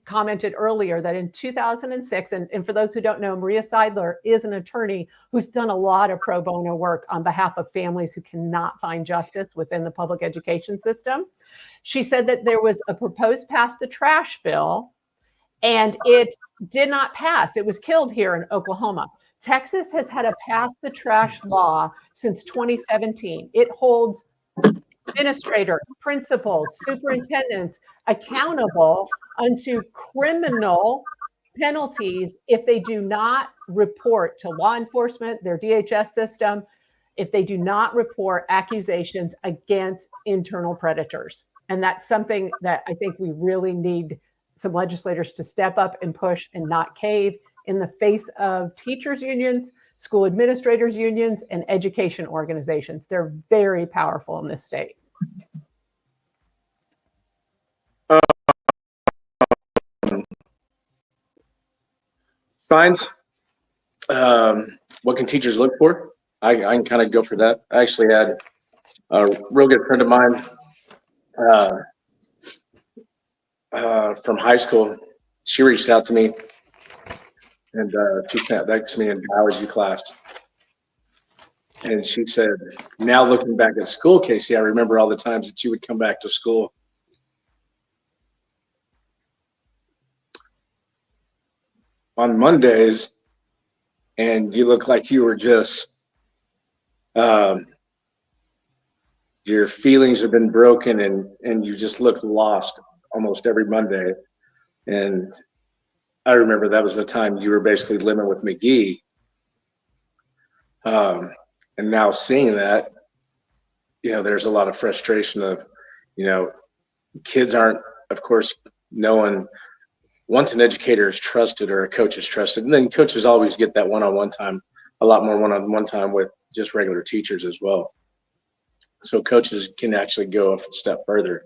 commented earlier that in 2006, and for those who don't know, Maria Seidler is an attorney who's done a lot of pro bono work on behalf of families who cannot find justice within the public education system. She said that there was a proposed pass the trash bill, and it did not pass. It was killed here in Oklahoma. Texas has had a pass the trash law since 2017. It holds administrators, principals, superintendents accountable unto criminal penalties if they do not report to law enforcement, their DHS system, if they do not report accusations against internal predators. And that's something that I think we really need some legislators to step up and push and not cave in the face of teachers unions, school administrators unions, and education organizations. They're very powerful in this state. Signs. What can teachers look for? I can kind of go for that. I actually had a real good friend of mine from high school. She reached out to me, and she sat next to me in biology class. And she said, now looking back at school, Casey, I remember all the times that you would come back to school on Mondays and you look like you were just, your feelings have been broken and you just look lost almost every Monday. And I remember that was the time you were basically living with McGee. And now seeing that, there's a lot of frustration of, kids aren't, of course, knowing once an educator is trusted or a coach is trusted, and then coaches always get that one-on-one time, a lot more one-on-one time with just regular teachers as well. So coaches can actually go a step further.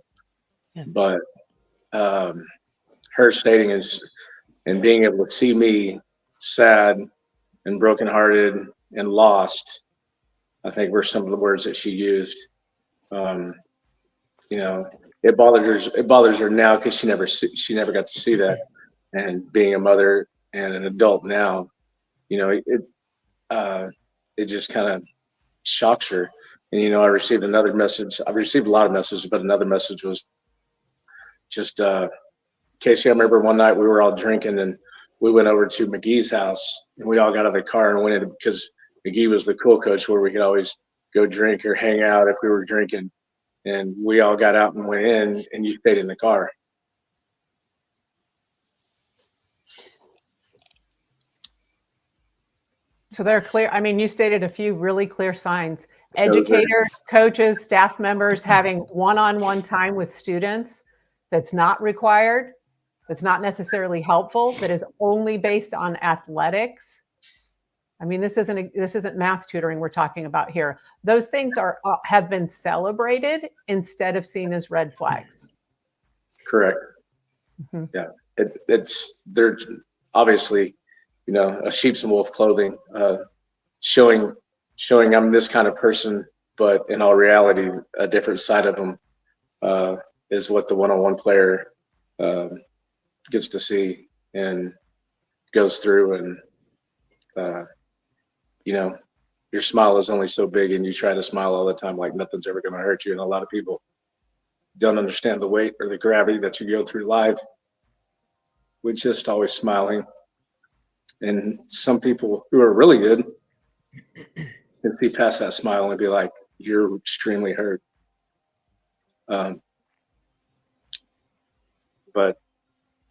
Yeah. But her stating is, and being able to see me sad and brokenhearted and lost, I think were some of the words that she used. It bothers her now because she never got to see that. And being a mother and an adult now, it just kind of shocks her. And I received another message. I've received a lot of messages, but another message was just, Casey, I remember one night we were all drinking and we went over to McGee's house and we all got out of the car and went in because McGee was the cool coach where we could always go drink or hang out if we were drinking. And we all got out and went in and you stayed in the car. So they're clear. I mean, you stated a few really clear signs. Educators, coaches, staff members having one-on-one time with students that's not required. that's not necessarily helpful, that is only based on athletics. I mean, this isn't math tutoring we're talking about here. Those things have been celebrated instead of seen as red flags. Correct. Mm-hmm. Yeah, they're obviously, a sheep's and wolf clothing, showing I'm this kind of person, but in all reality, a different side of them is what the one-on-one player gets to see and goes through. And your smile is only so big, and you try to smile all the time like nothing's ever going to hurt you. And a lot of people don't understand the weight or the gravity that you go through life with just always smiling. And some people who are really good can see past that smile and be like, you're extremely hurt. But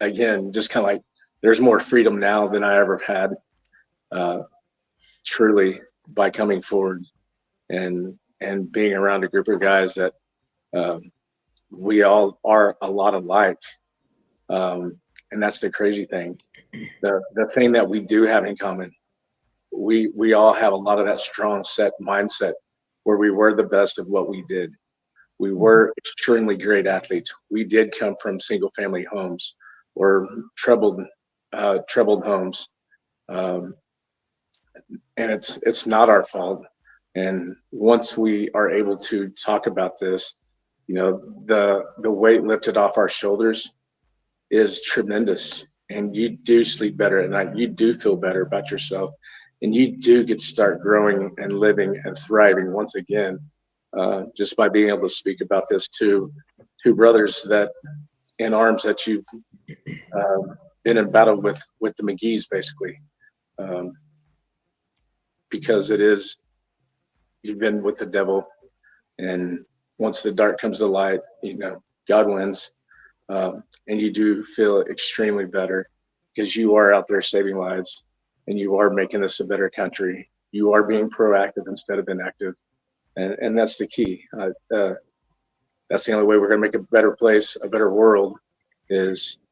again, just kind of like, there's more freedom now than I ever had, truly, by coming forward and being around a group of guys that we all are a lot alike. And that's the crazy thing. The thing that we do have in common, we all have a lot of that strong set mindset where we were the best of what we did. We were extremely great athletes. We did come from single family homes or troubled homes. And it's not our fault. And once we are able to talk about this, the weight lifted off our shoulders is tremendous. And you do sleep better at night. You do feel better about yourself. And you do get to start growing and living and thriving once again, just by being able to speak about this to two brothers that in arms that you've been in battle with the McGee's, basically. Because you've been with the devil, and once the dark comes to light, God wins. And you do feel extremely better because you are out there saving lives and you are making this a better country. You are being proactive instead of inactive. And that's the key. That's the only way we're going to make a better place, a better world is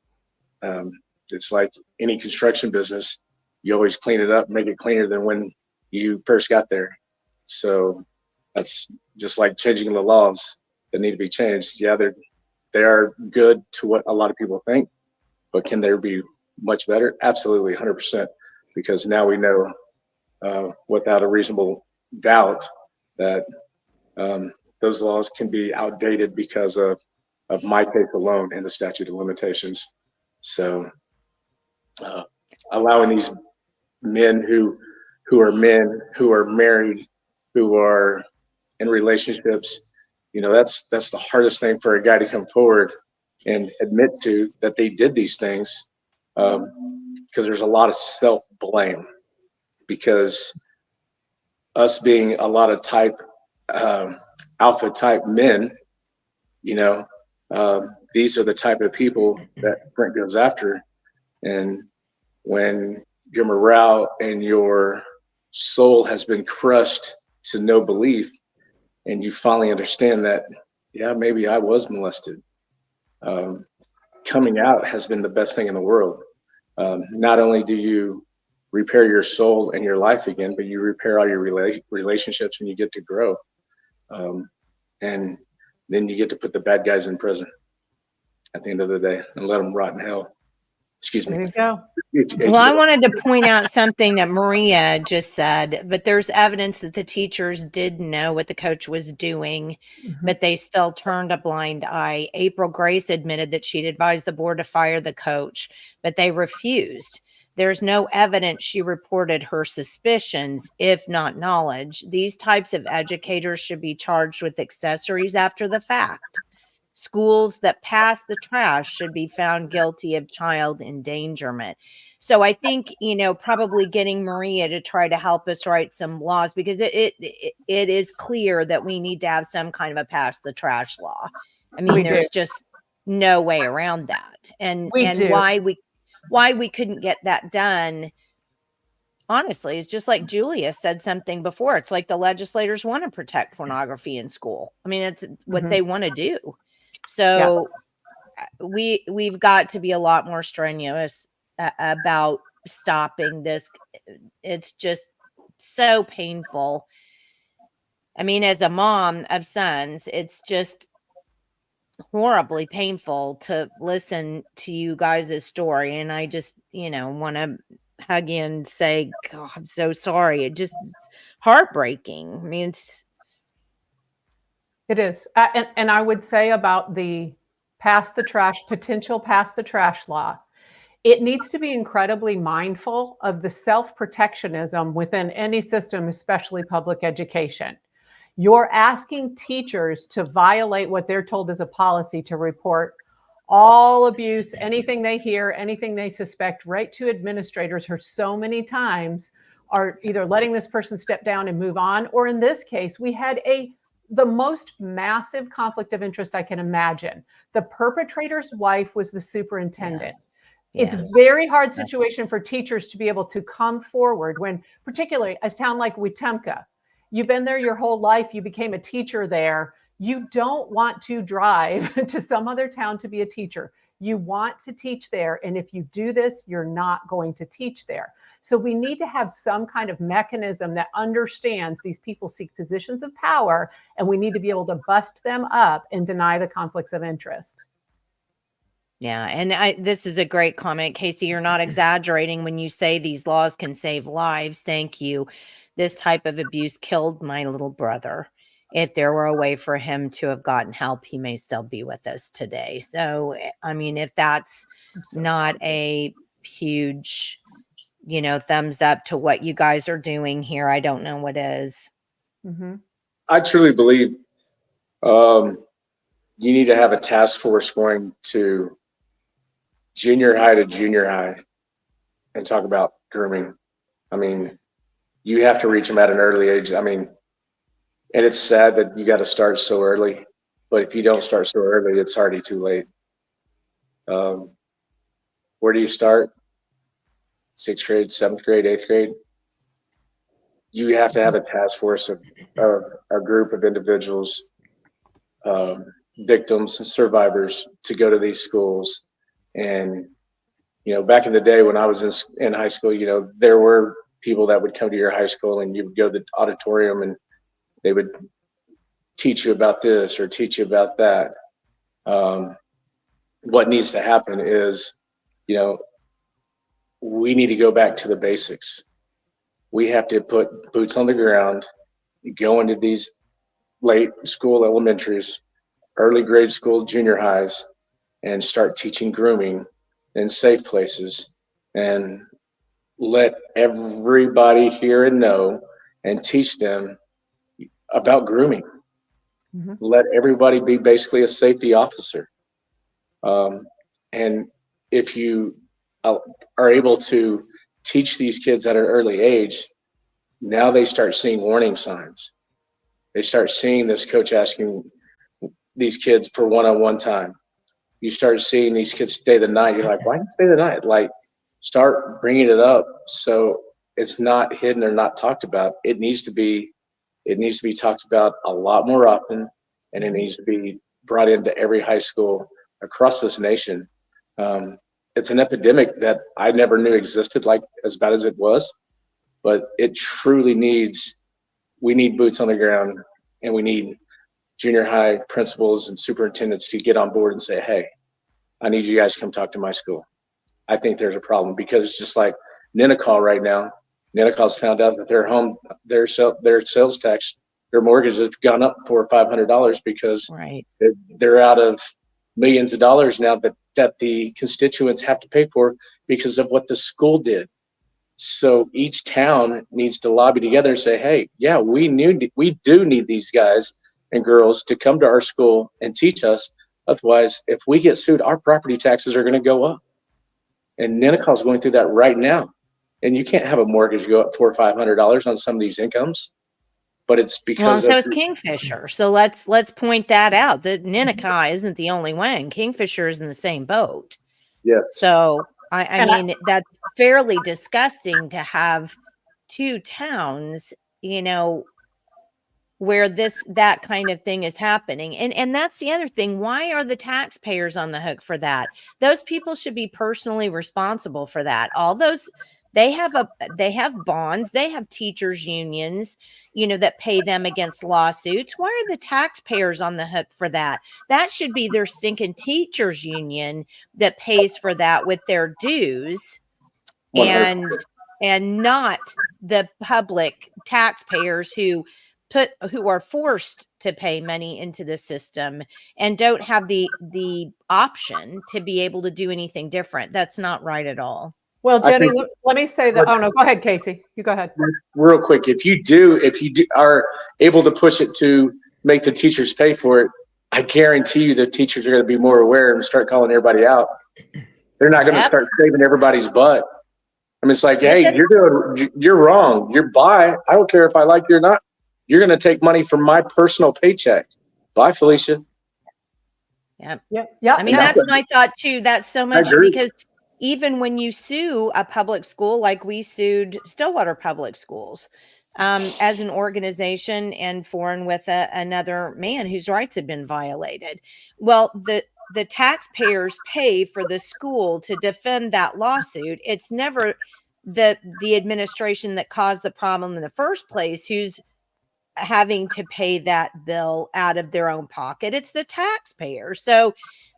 it's like any construction business. You always clean it up, make it cleaner than when you first got there. So that's just like changing the laws that need to be changed. Yeah, they are good to what a lot of people think, but can there be much better? Absolutely, 100%. Because now we know without a reasonable doubt that those laws can be outdated because of my case alone and the statute of limitations. So allowing these men who are married, who are in relationships, that's the hardest thing for a guy to come forward and admit to that they did these things, because there's a lot of self-blame, because us being a lot of alpha type men, these are the type of people that Brent goes after. And when your morale and your soul has been crushed to no belief, and you finally understand that, yeah, maybe I was molested. Coming out has been the best thing in the world. Not only do you repair your soul and your life again, but you repair all your relationships when you get to grow. And then you get to put the bad guys in prison at the end of the day and let them rot in hell. Excuse me. There you go. Well, I wanted to point out something that Maria just said, but there's evidence that the teachers did know what the coach was doing, but they still turned a blind eye. April Grace admitted that she'd advised the board to fire the coach, but they refused. There's no evidence she reported her suspicions, if not knowledge. These types of educators should be charged with accessories after the fact. Schools that pass the trash should be found guilty of child endangerment. So I think, probably getting Maria to try to help us write some laws, because it is clear that we need to have some kind of a pass the trash law. I mean, there's just no way around that. And why we couldn't get that done, honestly, is just like Julia said something before. It's like the legislators want to protect pornography in school. I mean, that's what they want to do. So we've got to be a lot more strenuous about stopping this. It's just so painful. I mean, as a mom of sons, it's just horribly painful to listen to you guys' story. And I just, want to hug you and say, God, I'm so sorry. It's heartbreaking. I mean, it is. And I would say about the potential pass the trash law, it needs to be incredibly mindful of the self-protectionism within any system, especially public education. You're asking teachers to violate what they're told is a policy, to report all abuse, anything they hear, anything they suspect, right to administrators who so many times are either letting this person step down and move on, or in this case, we had the most massive conflict of interest I can imagine. The perpetrator's wife was the superintendent. Yeah. It's a very hard situation for teachers to be able to come forward when, particularly a town like Wetumka, you've been there your whole life, you became a teacher there. You don't want to drive to some other town to be a teacher. You want to teach there. And if you do this, you're not going to teach there. So we need to have some kind of mechanism that understands these people seek positions of power, and we need to be able to bust them up and deny the conflicts of interest. Yeah. And this is a great comment, Casey. You're not exaggerating when you say these laws can save lives. Thank you. This type of abuse killed my little brother. If there were a way for him to have gotten help, he may still be with us today. So, I mean, if that's not a huge, thumbs up to what you guys are doing here, I don't know what is. Mm-hmm. I truly believe you need to have a task force going to junior high to junior high and talk about grooming. I mean, you have to reach them at an early age. I mean, and it's sad that you got to start so early, but if you don't start so early, it's already too late. Where do you start? 6th grade, 7th grade, 8th grade? You have to have a task force of a group of individuals, victims, survivors, to go to these schools. And, back in the day when I was in high school, there were people that would come to your high school and you would go to the auditorium and they would teach you about this or teach you about that. What needs to happen is, we need to go back to the basics. We have to put boots on the ground, go into these late school elementaries, early grade school, junior highs, and start teaching grooming in safe places and let everybody hear and know and teach them about grooming. Mm-hmm. Let everybody be basically a safety officer. And if you are able to teach these kids at an early age, now they start seeing warning signs. They start seeing this coach asking these kids for one-on-one time. You start seeing these kids stay the night. You're like, why didn't you stay the night? Like, start bringing it up so it's not hidden or not talked about. It needs to be talked about a lot more often, and it needs to be brought into every high school across this nation. It's an epidemic that I never knew existed, like as bad as it was, but it truly we need boots on the ground, and we need junior high principals and superintendents to get on board and say, hey, I need you guys to come talk to my school. I think there's a problem, because just like Ninnekah right now, Ninnekah's found out that their sales tax, their mortgage has gone up $400 or $500 because they're out of millions of dollars now that the constituents have to pay for because of what the school did. So each town needs to lobby together and say, hey, yeah, we do need these guys and girls to come to our school and teach us. Otherwise, if we get sued, our property taxes are going to go up. And Ninnekah's going through that right now. And you can't have a mortgage go up $400 or $500 on some of these incomes. But it's because so is Kingfisher. So let's point that out, that Ninnekah isn't the only one. Kingfisher is in the same boat. Yes. So I mean, that's fairly disgusting to have two towns, where that kind of thing is happening. And that's the other thing. Why are the taxpayers on the hook for that? Those people should be personally responsible for that. All those, they have bonds, they have teachers unions, that pay them against lawsuits. Why are the taxpayers on the hook for that? That should be their stinking teachers union that pays for that with their dues, 100%. and not the public taxpayers who are forced to pay money into the system and don't have the option to be able to do anything different. That's not right at all. Well, Jenny, let me say that. Oh no, go ahead, Casey. You go ahead. Real quick, if you are able to push it to make the teachers pay for it, I guarantee you the teachers are going to be more aware and start calling everybody out. They're not going to start saving everybody's butt. I mean, it's like, hey, you're wrong. I don't care if I like you or not. You're going to take money from my personal paycheck. Bye, Felicia. Yeah. Yeah. I mean, that's my thought too. That's so much, because even when you sue a public school, like we sued Stillwater Public Schools as an organization and foreign with another man whose rights had been violated. Well, the taxpayers pay for the school to defend that lawsuit. It's never the administration that caused the problem in the first place who's having to pay that bill out of their own pocket. It's the taxpayer. So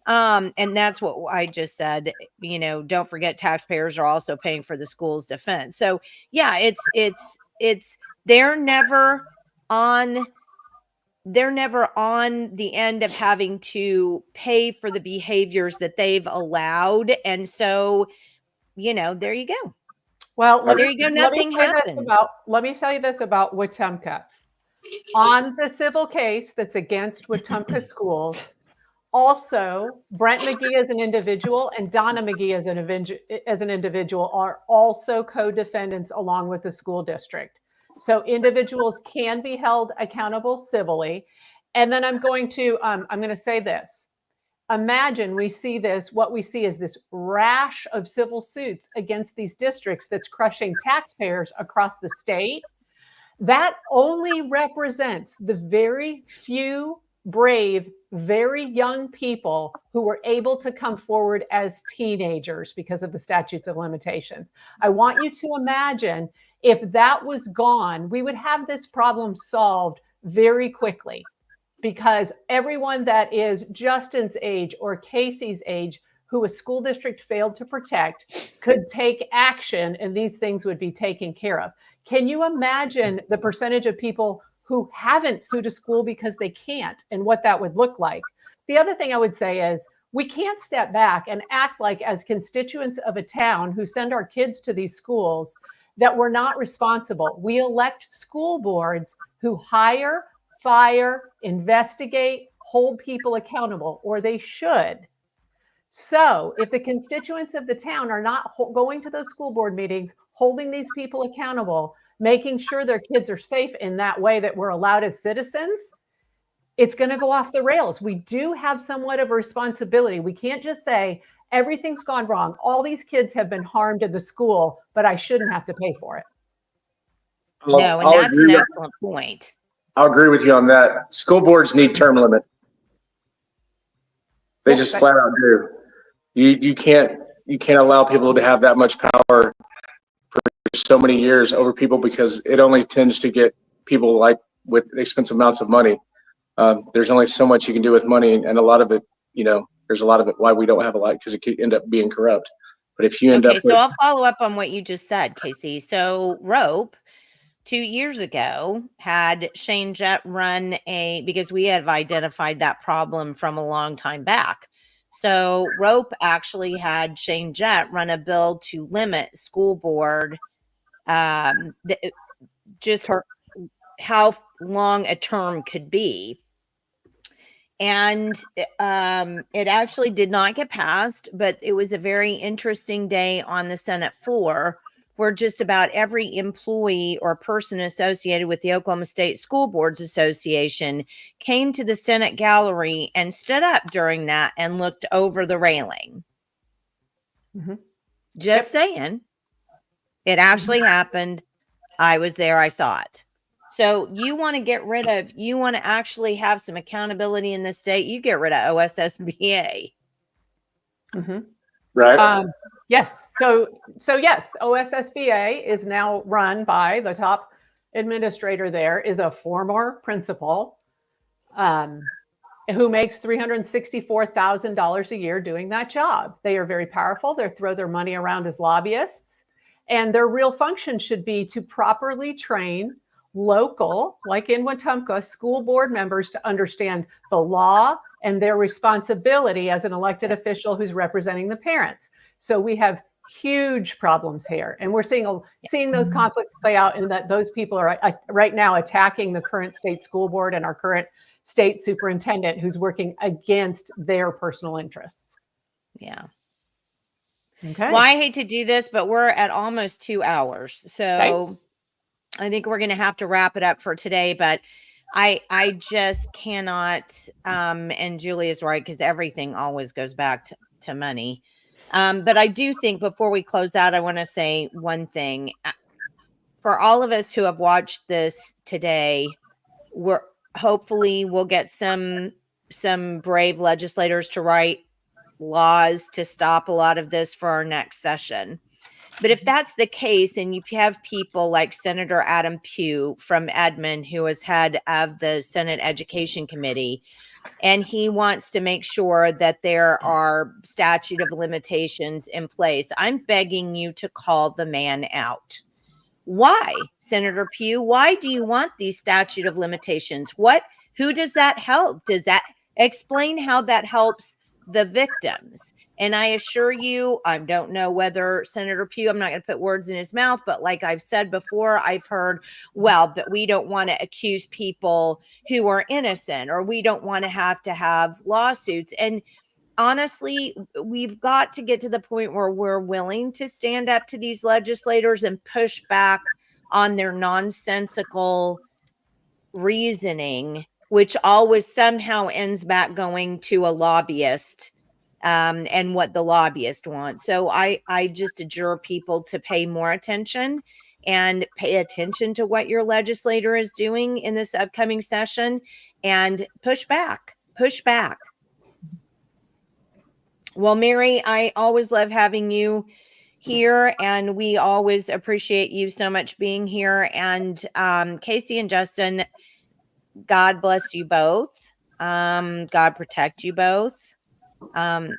and that's what I just said, don't forget taxpayers are also paying for the school's defense. So yeah, they're never on the end of having to pay for the behaviors that they've allowed. And so, there you go. Well, there you go. Nothing happened. Let me tell you this about Wetumka. On the civil case that's against Wetumka schools, also Brent McGee as an individual and Donna McGee as an individual are also co-defendants along with the school district. So individuals can be held accountable civilly. And then I'm going to say this. Imagine what we see is this rash of civil suits against these districts that's crushing taxpayers across the state. That only represents the very few brave, very young people who were able to come forward as teenagers because of the statutes of limitations. I want you to imagine if that was gone, we would have this problem solved very quickly, because everyone that is Justin's age or Casey's age who a school district failed to protect could take action and these things would be taken care of. Can you imagine the percentage of people who haven't sued a school because they can't and what that would look like? The other thing I would say is we can't step back and act like, as constituents of a town who send our kids to these schools, that we're not responsible. We elect school boards who hire, fire, investigate, hold people accountable, or they should. So if the constituents of the town are not going to those school board meetings, holding these people accountable, making sure their kids are safe in that way that we're allowed as citizens, it's going to go off the rails. We do have somewhat of a responsibility. We can't just say everything's gone wrong. All these kids have been harmed in the school, but I shouldn't have to pay for it. No, and that's an excellent point. I'll agree with you on that. School boards need term limit. They just flat out do. You can't allow people to have that much power for so many years over people, because it only tends to get people like with expensive amounts of money. There's only so much you can do with money, and a lot of it, there's a lot of it why we don't have a lot, because it could end up being corrupt. But if you end up so I'll follow up on what you just said, Casey. So Rope 2 years ago had Shane Jett run because we have identified that problem from a long time back. So Rope actually had Shane Jett run a bill to limit school board just how long a term could be. And it actually did not get passed, but it was a very interesting day on the Senate floor, where just about every employee or person associated with the Oklahoma State School Boards Association came to the Senate gallery and stood up during that and looked over the railing. Mm-hmm. Just saying. It actually happened. I was there. I saw it. So you want to actually have some accountability in the state, you get rid of OSSBA. Mm-hmm. Right. Yes. So yes, OSSBA is now run by the top administrator there is a former principal who makes $364,000 a year doing that job. They are very powerful. They throw their money around as lobbyists, and their real function should be to properly train local, like in Wetumka, school board members to understand the law and their responsibility as an elected official who's representing the parents. So we have huge problems here, and we're seeing those conflicts play out in that those people are right now attacking the current state school board and our current state superintendent who's working against their personal interests. Yeah. Okay. Well, I hate to do this, but we're at almost 2 hours. So Nice. I think we're going to have to wrap it up for today, but I just cannot, and Julie is right, because everything always goes back to money. But I do think before we close out, I want to say one thing. For all of us who have watched this today, hopefully we'll get some brave legislators to write laws to stop a lot of this for our next session. But if that's the case, and you have people like Senator Adam Pugh from Edmond, who is head of the Senate Education Committee, and he wants to make sure that there are statute of limitations in place, I'm begging you to call the man out. Why, Senator Pugh? Why do you want these statute of limitations? Who does that help? Does that explain how that helps the victims? And I assure you, I don't know whether Senator Pugh, I'm not going to put words in his mouth, but like I've said before, I've heard, well, but we don't want to accuse people who are innocent, or we don't want to have lawsuits. And honestly, we've got to get to the point where we're willing to stand up to these legislators and push back on their nonsensical reasoning, which always somehow ends back going to a lobbyist, and what the lobbyist wants. So I just adjure people to pay more attention and pay attention to what your legislator is doing in this upcoming session, and push back. Well, Mary, I always love having you here, and we always appreciate you so much being here. And Casey and Justin, God bless you both. God protect you both.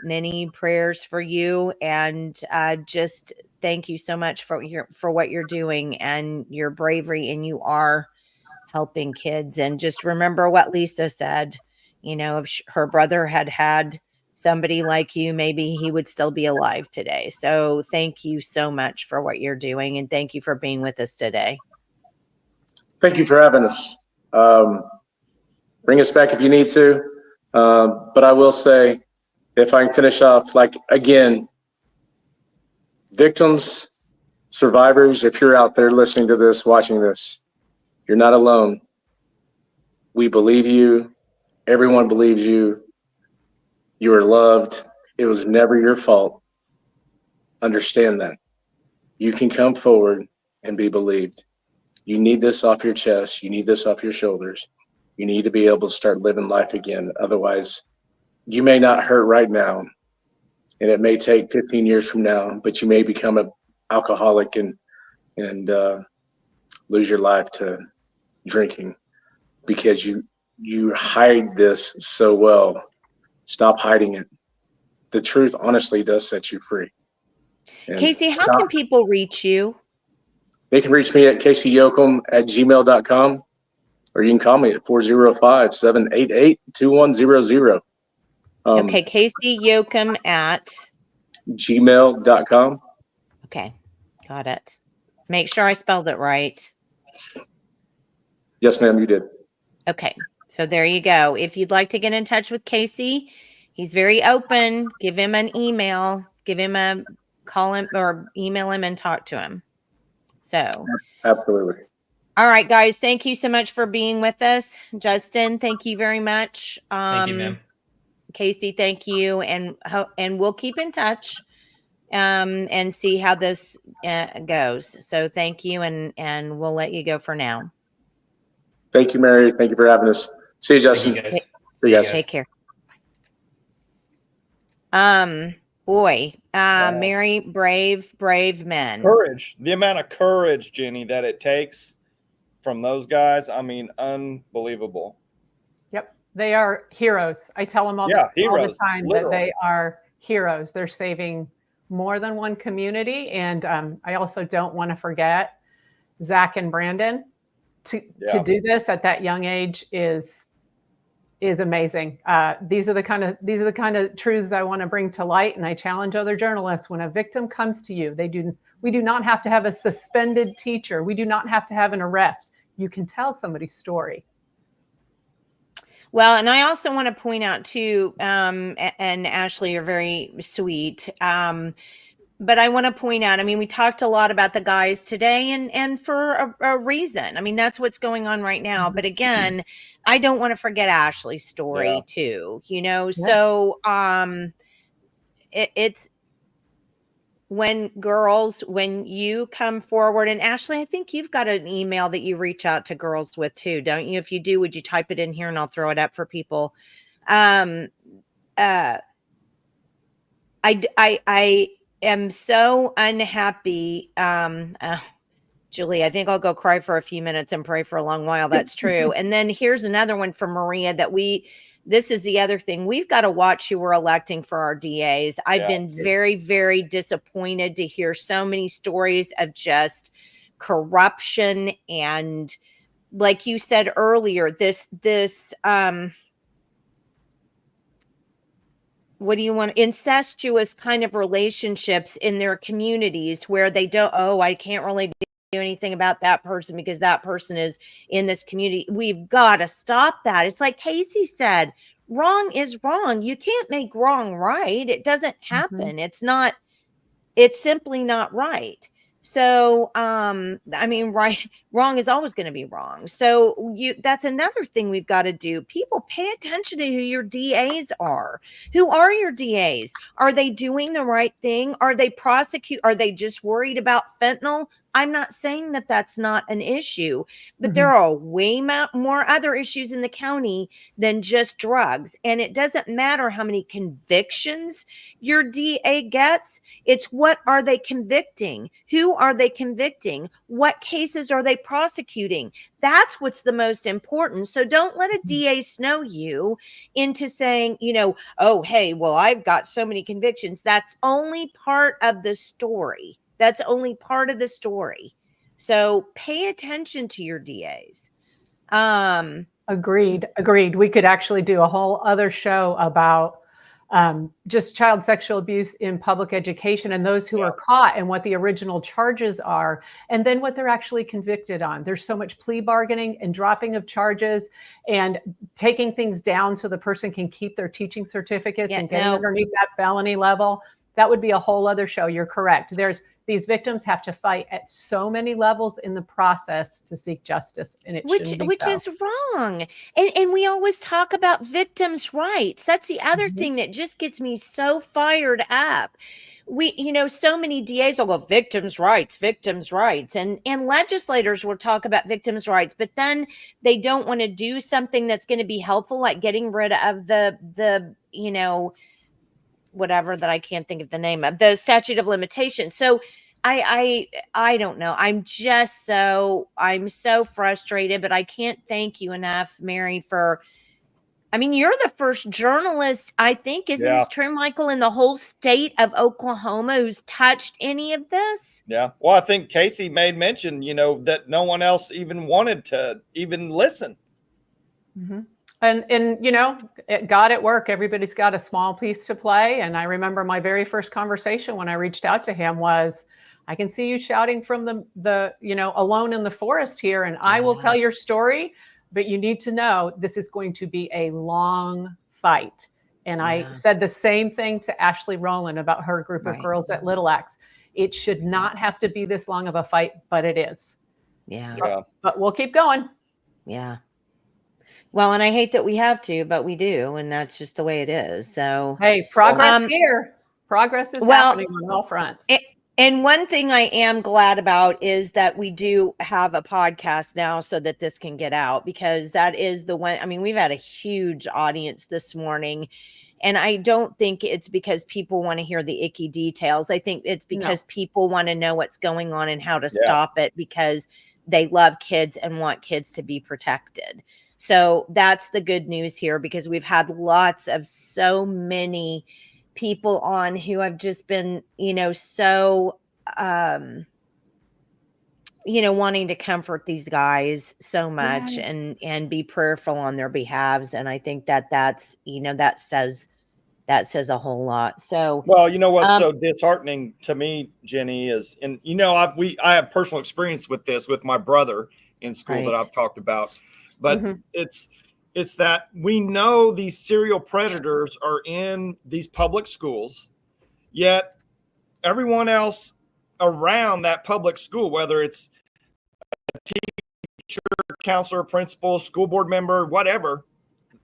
Many prayers for you, and just thank you so much for what you're doing and your bravery, and you are helping kids. And just remember what Lisa said, if her brother had somebody like you, maybe he would still be alive today. So thank you so much for what you're doing, and thank you for being with us today. Thank you for having us. Bring us back if you need to. But I will say, if I can finish off, again, victims, survivors, if you're out there listening to this, watching this, you're not alone. We believe you. Everyone believes you. You are loved. It was never your fault. Understand that. You can come forward and be believed. You need this off your chest. You need this off your shoulders. You need to be able to start living life again. Otherwise, you may not hurt right now, and it may take 15 years from now, but you may become an alcoholic and lose your life to drinking because you hide this so well. Stop hiding it. The truth honestly does set you free. And Casey, how can people reach you? They can reach me at caseyyoakum@gmail.com, or you can call me at 405-788-2100. Okay, Casey Yoakum at gmail.com. Okay, got it. Make sure I spelled it right. Yes, ma'am, you did. Okay, so there you go. If you'd like to get in touch with Casey, he's very open. Give him an email. Call him or email him and talk to him. So absolutely. All right, guys. Thank you so much for being with us. Justin, thank you very much. Thank you, ma'am. Casey, thank you. And we'll keep in touch and see how this goes. So thank you. And we'll let you go for now. Thank you, Mary. Thank you for having us. See you, Justin. Thank you, guys. See you guys. Take care. Mary, brave men. Courage. The amount of courage, Jenny, that it takes from those guys. I mean, unbelievable. Yep. They are heroes. I tell them all the time that they are heroes. They're saving more than one community. And I also don't want to forget Zach and Brandon. To do this at that young age is amazing. These are the kind of truths I want to bring to light. And I challenge other journalists: when a victim comes to you, we do not have to have a suspended teacher. We do not have to have an arrest. You can tell somebody's story. Well, and I also want to point out too, and Ashley, you're very sweet. But I want to point out, I mean, we talked a lot about the guys today, and for a reason. I mean, that's what's going on right now. But again, I don't want to forget Ashley's story too, you know? Yeah. So it's when you come forward, and Ashley, I think you've got an email that you reach out to girls with too, don't you? If you do, would you type it in here and I'll throw it up for people? I am so unhappy. Julie, I think I'll go cry for a few minutes and pray for a long while. That's true. And then here's another one from Maria this is the other thing. We've got to watch who we're electing for our DAs. I've been very, very disappointed to hear so many stories of just corruption. And like you said earlier, this what do you want? Incestuous kind of relationships in their communities where they don't, I can't really do anything about that person because that person is in this community. We've got to stop that. It's like Casey said, wrong is wrong. You can't make wrong right. It doesn't happen. It's simply not right. So, I mean, wrong is always going to be wrong. So that's another thing we've got to do. People, pay attention to who your DAs are. Who are your DAs? Are they doing the right thing? Are they Are they just worried about fentanyl? I'm not saying that that's not an issue, but there are way more other issues in the county than just drugs. And it doesn't matter how many convictions your DA gets. It's what are they convicting? Who are they convicting? What cases are they prosecuting? That's what's the most important. So don't let a DA snow you into saying, oh, hey, well, I've got so many convictions. That's only part of the story. That's only part of the story. So pay attention to your DAs. Agreed. We could actually do a whole other show about just child sexual abuse in public education and those who are caught and what the original charges are, and then what they're actually convicted on. There's so much plea bargaining and dropping of charges and taking things down so the person can keep their teaching certificates and getting underneath that felony level. That would be a whole other show. You're correct. These victims have to fight at so many levels in the process to seek justice, and which is wrong. And we always talk about victims' rights. That's the other thing that just gets me so fired up. So many DAs will go victims' rights, and legislators will talk about victims' rights, but then they don't want to do something that's going to be helpful, like getting rid of the whatever that I can't think of the name of, the statute of limitations. So I don't know. I'm so frustrated, but I can't thank you enough, Mary, you're the first journalist, I think, isn't this true, Michael, in the whole state of Oklahoma who's touched any of this? Yeah. Well, I think Casey made mention, that no one else even wanted to even listen. Mm-hmm. And God at work, everybody's got a small piece to play. And I remember my very first conversation when I reached out to him was, I can see you shouting from the alone in the forest here, and I will tell your story, but you need to know this is going to be a long fight. And I said the same thing to Ashley Rowland about her group of girls at Little Axe. It should not have to be this long of a fight, but it is. Yeah. But we'll keep going. Yeah. Well, and I hate that we have to, but we do, and that's just the way it is. So, hey, progress here. Progress is happening on all fronts. And one thing I am glad about is that we do have a podcast now so that this can get out, because that is the one. I mean, we've had a huge audience this morning, and I don't think it's because people want to hear the icky details. I think it's because people want to know what's going on and how to stop it, because they love kids and want kids to be protected. So that's the good news here, because we've had lots of so many people on who have just been, so, wanting to comfort these guys so much and be prayerful on their behalves. And I think that's, that says a whole lot. So, well, what's so disheartening to me, Jenny, is, and I have personal experience with this with my brother in school that I've talked about, but it's that we know these serial predators are in these public schools, yet everyone else around that public school, whether it's a teacher, counselor, principal, school board member, whatever,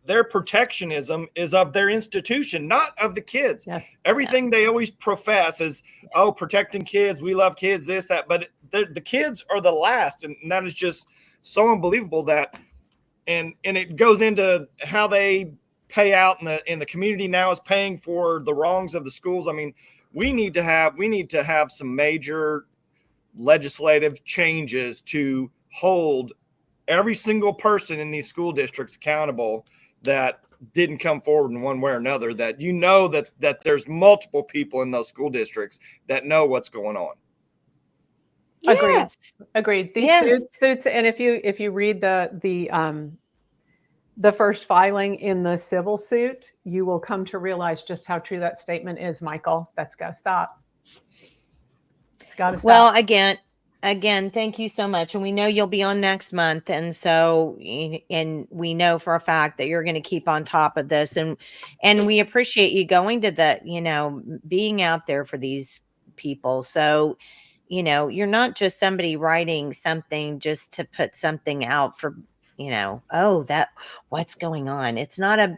their protectionism is of their institution, not of the kids. Everything they always profess is, protecting kids, we love kids, this, that, but the kids are the last. And that is just so unbelievable that, and it goes into how they pay out in the community now is paying for the wrongs of the schools. I mean, we need to have some major legislative changes to hold every single person in these school districts accountable that didn't come forward in one way or another, that that there's multiple people in those school districts that know what's going on. Agreed. These suits, and if you read the first filing in the civil suit, you will come to realize just how true that statement is, Michael. That's got to stop. It's got to stop. Well, again, thank you so much. And we know you'll be on next month. And so, and we know for a fact that you're going to keep on top of this. And we appreciate you going to being out there for these people. So, you're not just somebody writing something just to put something out for, what's going on. It's not a,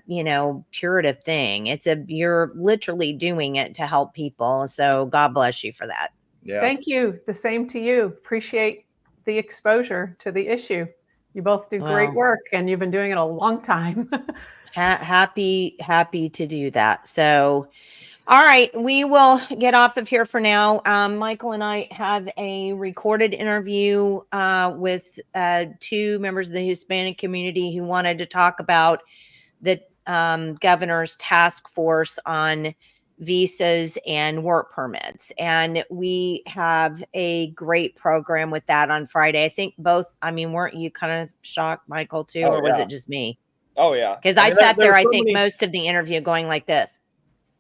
purative thing. You're literally doing it to help people. So God bless you for that. Yeah. Thank you. The same to you. Appreciate the exposure to the issue. You both do great work, and you've been doing it a long time. Happy to do that. So, all right, we will get off of here for now. Michael and I have a recorded interview with two members of the Hispanic community who wanted to talk about the governor's task force on visas and work permits. And we have a great program with that on Friday. I think weren't you kind of shocked, Michael, too? Or was it just me? Oh, yeah. Because I sat there, I think, most of the interview going like this.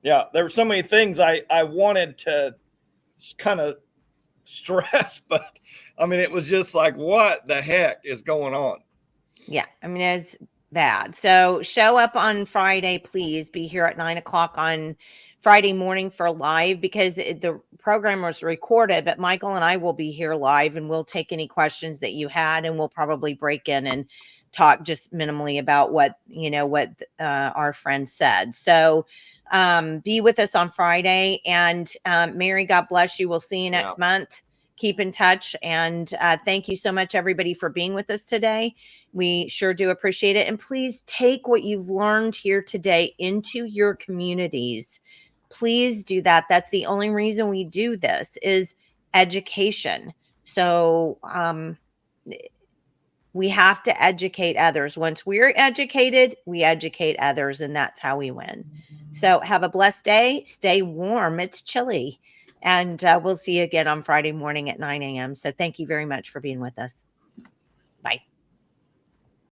Yeah, there were so many things I wanted to kind of stress, but I mean, it was just like, what the heck is going on? Yeah, I mean, it's bad. So show up on Friday, please. Be here at 9:00 on Friday morning for live, because the program was recorded, but Michael and I will be here live, and we'll take any questions that you had, and we'll probably break in and talk just minimally about what our friend said. So be with us on Friday, and Mary, God bless you. We'll see you next month. Keep in touch, and thank you so much, everybody, for being with us today. We sure do appreciate it. And please take what you've learned here today into your communities. Please do that. That's the only reason we do this, is education. So we have to educate others. Once we're educated, we educate others, and that's how we win. So have a blessed day. Stay warm. It's chilly. And we'll see you again on Friday morning at 9 a.m. So thank you very much for being with us.